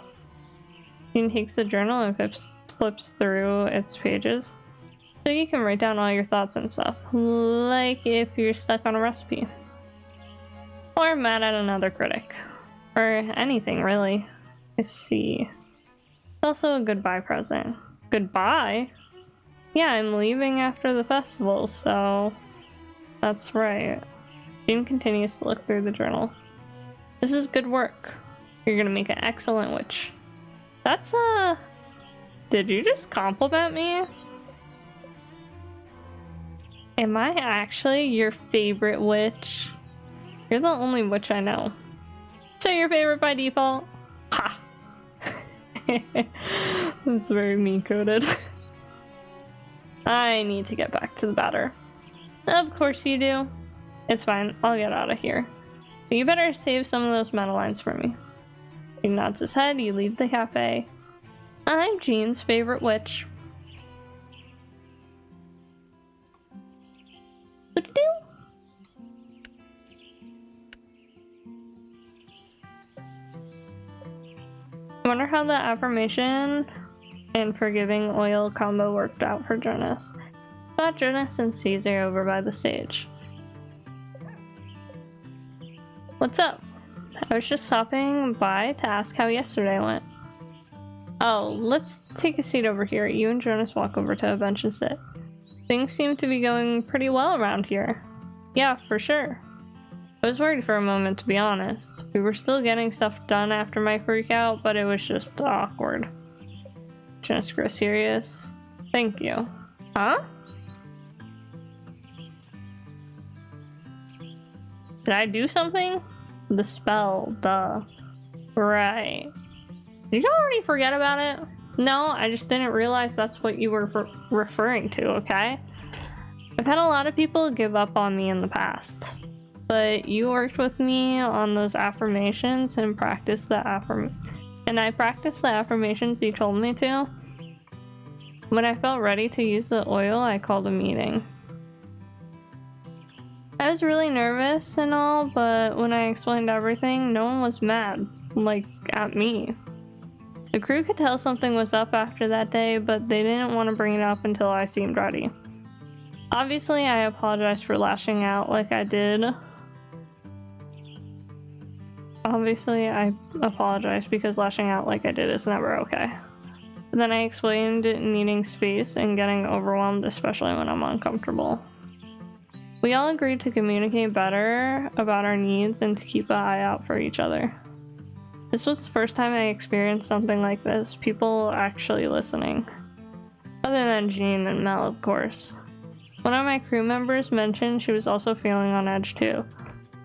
Jean takes the journal and flips through its pages, so you can write down all your thoughts and stuff, like if you're stuck on a recipe. Or mad at another critic. Or anything, really. I see. It's also a goodbye present. Goodbye? Yeah, I'm leaving after the festival, so... That's right. Jean continues to look through the journal. This is good work. You're gonna make an excellent witch. That's Did you just compliment me? Am I actually your favorite witch? You're the only witch I know. So your favorite by default? Ha! That's very me-coded. I need to get back to the batter. Of course you do. It's fine, I'll get out of here. But you better save some of those metal lines for me. He nods his head, you leave the cafe. I'm Jean's favorite witch. What to do? I wonder how the affirmation and forgiving oil combo worked out for Jonas. Got Jonas and Caesar over by the stage. What's up? I was just stopping by to ask how yesterday went. Oh, let's take a seat over here. You and Jonas walk over to a bench and sit. Things seem to be going pretty well around here. Yeah, for sure. I was worried for a moment, to be honest. We were still getting stuff done after my freak out, but it was just awkward. Jonas grows serious. Thank you. Huh? Did I do something? The spell, duh. Right. Did you already forget about it? No, I just didn't realize that's what you were referring to, okay? I've had a lot of people give up on me in the past. But you worked with me on those affirmations and practiced the I practiced the affirmations you told me to. When I felt ready to use the oil, I called a meeting. I was really nervous and all, but when I explained everything, no one was mad, like, at me. The crew could tell something was up after that day, but they didn't want to bring it up until I seemed ready. Obviously, I apologized for lashing out like I did. Obviously, I apologize because lashing out like I did is never okay. But then I explained needing space and getting overwhelmed, especially when I'm uncomfortable. We all agreed to communicate better about our needs and to keep an eye out for each other. This was the first time I experienced something like this, people actually listening. Other than Jean and Mel, of course. One of my crew members mentioned she was also feeling on edge too,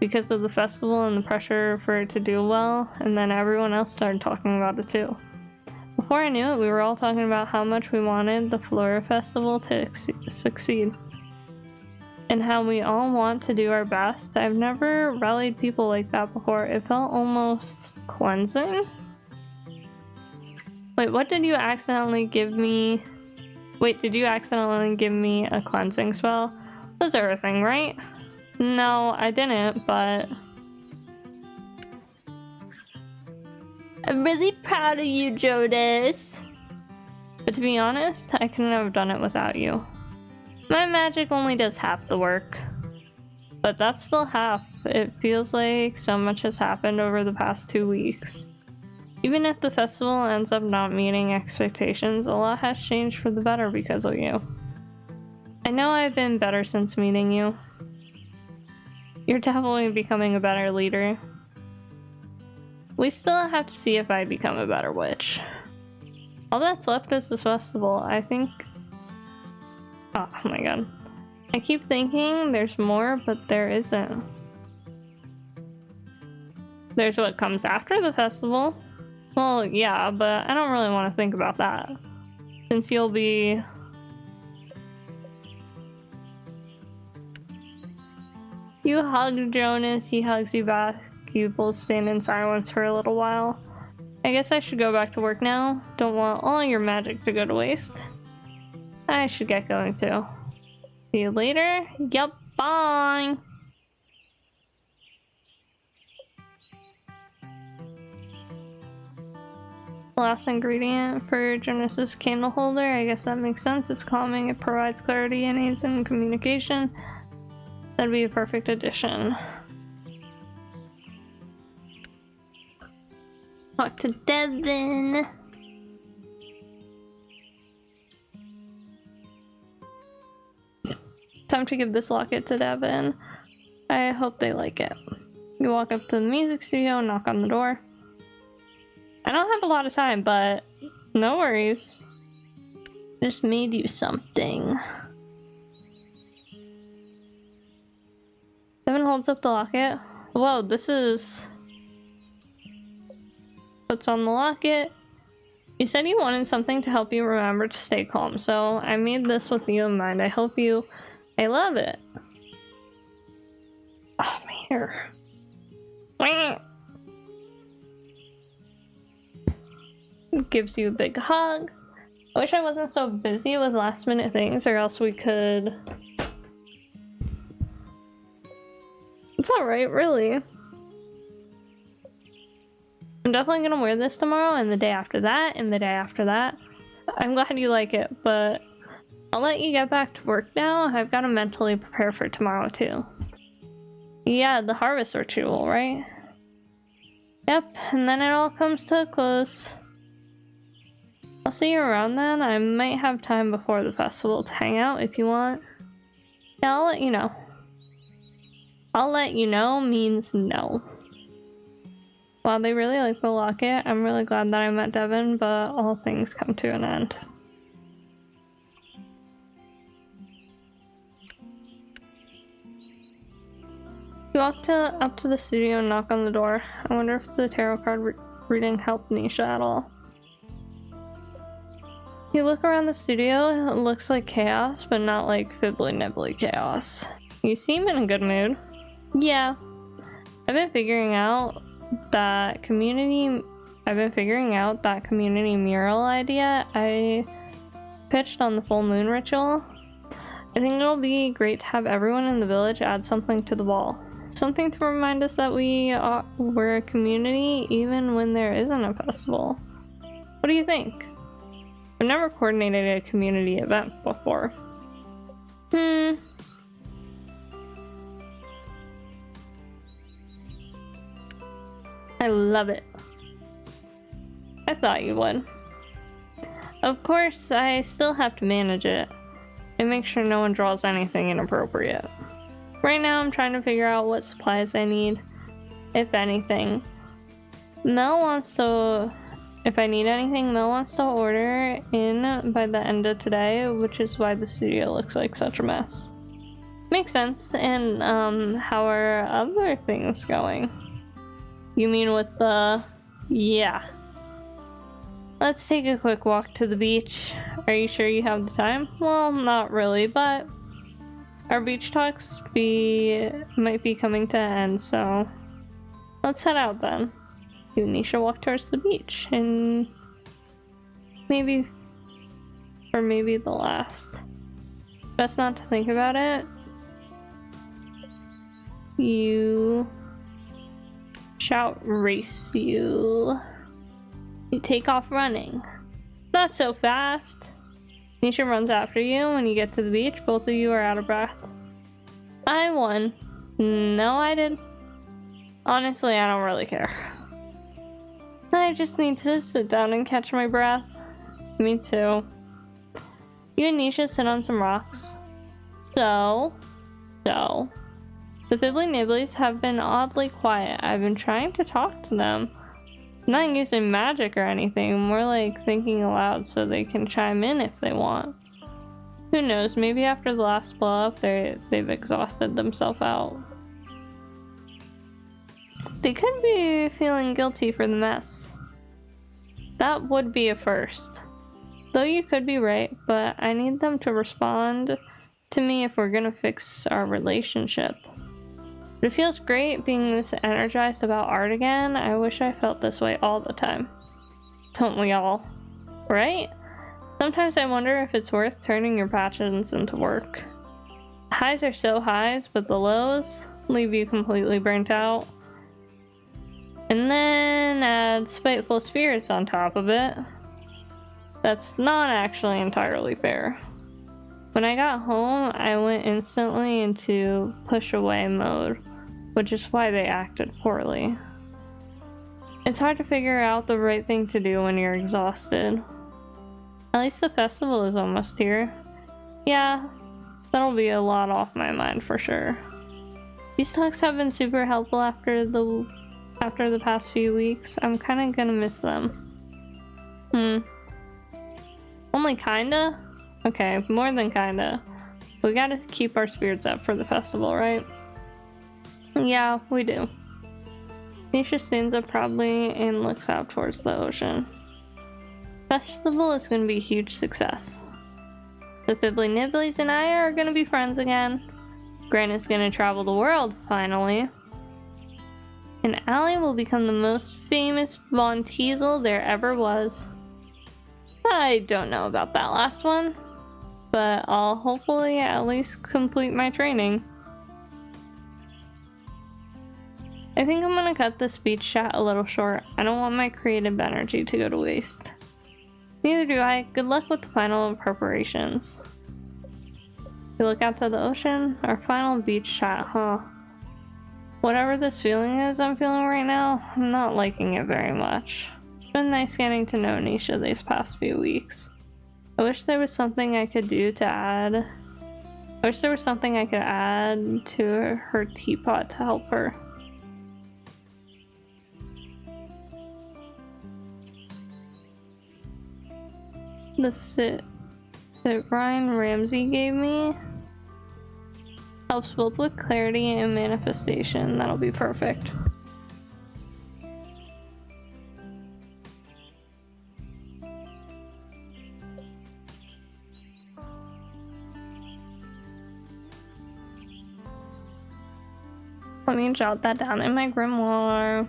because of the festival and the pressure for it to do well, and then everyone else started talking about it too. Before I knew it, we were all talking about how much we wanted the Flora Festival to succeed. And how we all want to do our best. I've never rallied people like that before. It felt almost cleansing. Wait, what did you accidentally give me? Wait, did you accidentally give me a cleansing spell? That's everything, right? No, I didn't, but... I'm really proud of you, Jonas. But to be honest, I couldn't have done it without you. My magic only does half the work. But that's still half. It feels like so much has happened over the past 2 weeks. Even if the festival ends up not meeting expectations, a lot has changed for the better because of you. I know I've been better since meeting you. You're definitely becoming a better leader. We still have to see if I become a better witch. All that's left is this festival. I think... Oh my god. I keep thinking there's more, but there isn't. There's what comes after the festival. Well, yeah, but I don't really want to think about that. Since you'll be... You hug Jonas, he hugs you back. You both stand in silence for a little while. I guess I should go back to work now. Don't want all your magic to go to waste. I should get going too. See you later. Yup, bye! Last ingredient for Jonas's candle holder. I guess that makes sense. It's calming, it provides clarity and aids in communication. That'd be a perfect addition. Talk to Devin. Time to give this locket to Devin. I hope they like it. You walk up to the music studio and knock on the door. I don't have a lot of time, but no worries. Just made you something. Devin holds up the locket. Whoa, this is... Puts on the locket. You said you wanted something to help you remember to stay calm, so I made this with you in mind. I love it. Oh, my hair. Gives you a big hug. I wish I wasn't so busy with last minute things, or else we could... It's alright, really. I'm definitely gonna wear this tomorrow, and the day after that, and the day after that. I'm glad you like it, but I'll let you get back to work now. I've got to mentally prepare for tomorrow, too. Yeah, the harvest ritual, right? Yep, and then it all comes to a close. I'll see you around then. I might have time before the festival to hang out if you want. Yeah, I'll let you know. I'll let you know means no. Wow, they really like the locket. I'm really glad that I met Devin, but all things come to an end. You walk up to the studio and knock on the door. I wonder if the tarot card reading helped Nisha at all. You look around the studio, it looks like chaos, but not like fibbly-nibbly chaos. You seem in a good mood. Yeah. I've been figuring out that community mural idea I pitched on the full moon ritual. I think it'll be great to have everyone in the village add something to the wall. Something to remind us that we're a community even when there isn't a festival. What do you think? I've never coordinated a community event before. I love it. I thought you would. Of course, I still have to manage it and make sure no one draws anything inappropriate. Right now, I'm trying to figure out what supplies I need, if anything. If I need anything, Mel wants to order in by the end of today, which is why the studio looks like such a mess. Makes sense. And how are other things going? You mean with the... Yeah. Let's take a quick walk to the beach. Are you sure you have the time? Well, not really, but our beach talks might be coming to an end, so let's head out then. You and Nisha walk towards the beach, and maybe the last. Best not to think about it. You shout race you. You take off running. Not so fast. Nisha runs after you. When you get to the beach, both of you are out of breath. I won. No, I did. Honestly, I don't really care. I just need to sit down and catch my breath. Me too. You and Nisha sit on some rocks. So, the Fibbly Nibblies have been oddly quiet. I've been trying to talk to them. Not using magic or anything, more like thinking aloud so they can chime in if they want. Who knows, maybe after the last blow up, they've exhausted themselves out. They could be feeling guilty for the mess. That would be a first. Though you could be right, but I need them to respond to me if we're gonna fix our relationship. But it feels great being this energized about art again. I wish I felt this way all the time. Don't we all? Right? Sometimes I wonder if it's worth turning your passions into work. The highs are so highs, but the lows leave you completely burnt out. And then add spiteful spirits on top of it. That's not actually entirely fair. When I got home, I went instantly into push away mode, which is why they acted poorly. It's hard to figure out the right thing to do when you're exhausted. At least the festival is almost here. Yeah, that'll be a lot off my mind for sure. These talks have been super helpful after the past few weeks. I'm kinda gonna miss them. Only kinda? Okay, more than kinda. We gotta keep our spirits up for the festival, right? Yeah, we do. Nisha stands up proudly and looks out towards the ocean. Festival is going to be a huge success. The Fibbly Nibblies and I are going to be friends again. Grant is going to travel the world, finally. And Allie will become the most famous Von Teasel there ever was. I don't know about that last one, but I'll hopefully at least complete my training. I think I'm gonna cut the speech chat a little short. I don't want my creative energy to go to waste. Neither do I. Good luck with the final preparations. We look out to the ocean. Our final beach chat, huh? Whatever this feeling is I'm feeling right now, I'm not liking it very much. It's been nice getting to know Nisha these past few weeks. I wish there was something I could do to add. I wish there was something I could add to her teapot to help her. The sit that Ryan Ramsey gave me helps both with clarity and manifestation. That'll be perfect. Let me jot that down in my grimoire.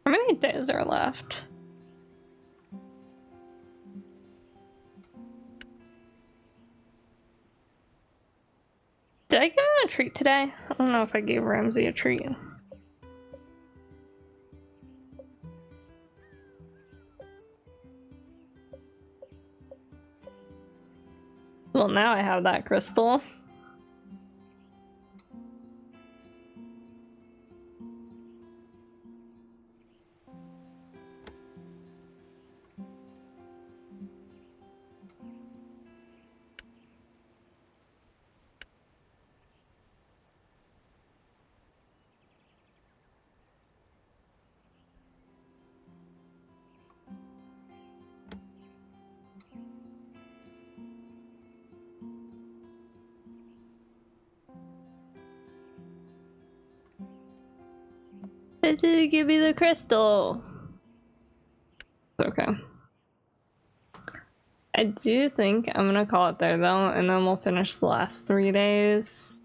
How many days are left? Did I give him a treat today? I don't know if I gave Ramsey a treat. Well, now I have that crystal. It did give me the crystal. Okay. I do think I'm gonna call it there though, and then we'll finish the last 3 days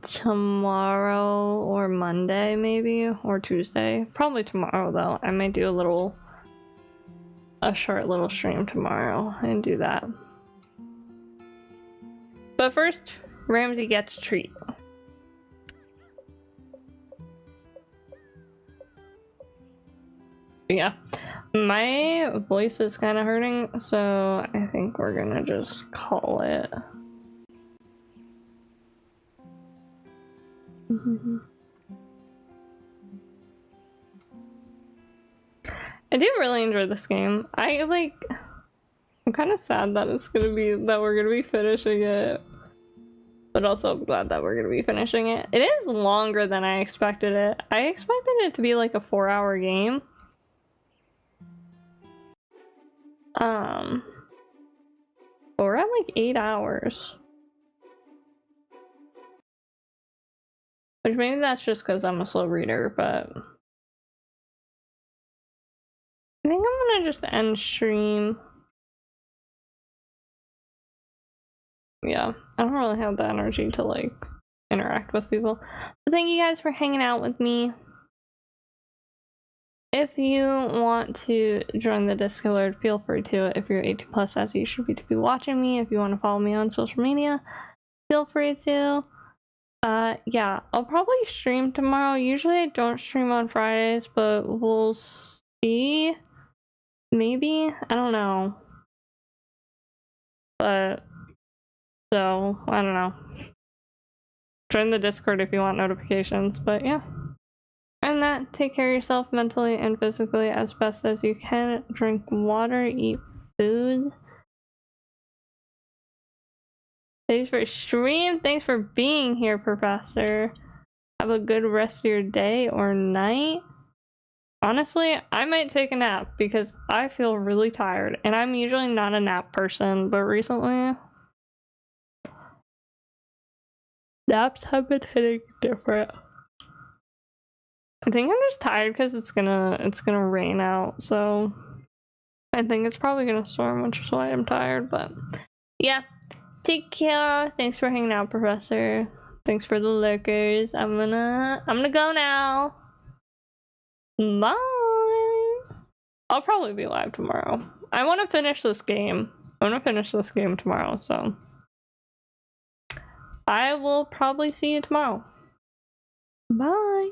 tomorrow or Monday maybe, or Tuesday. Probably tomorrow though. I might do a short little stream tomorrow and do that. But first, Ramsey gets a treat. Yeah, my voice is kind of hurting, so I think we're gonna just call it. I do really enjoy this game. I'm kind of sad that we're gonna be finishing it, but also I'm glad that we're gonna be finishing it. It is longer than I expected it. I expected it to be like a 4-hour game. But we're at like 8 hours. Which maybe that's just because I'm a slow reader, but I think I'm gonna just end stream. Yeah, I don't really have the energy to like interact with people. But thank you guys for hanging out with me. If you want to join the Discord, feel free to. If you're 18 plus, as you should be watching me. If you want to follow me on social media, feel free to. Yeah, I'll probably stream tomorrow. Usually I don't stream on Fridays, but we'll see. Maybe? I don't know. But, so, I don't know. Join the Discord if you want notifications, but yeah. And that, take care of yourself mentally and physically as best as you can. Drink water, eat food. Thanks for stream. Thanks for being here, Professor. Have a good rest of your day or night. Honestly, I might take a nap because I feel really tired. And I'm usually not a nap person, but recently Naps have been hitting different. I think I'm just tired because it's gonna rain out, so I think it's probably gonna storm, which is why I'm tired. But yeah, take care. Thanks for hanging out, Professor. Thanks for the lurkers. I'm gonna go now. Bye. I'll probably be live tomorrow. I want to finish this game. I want to finish this game tomorrow, so I will probably see you tomorrow. Bye.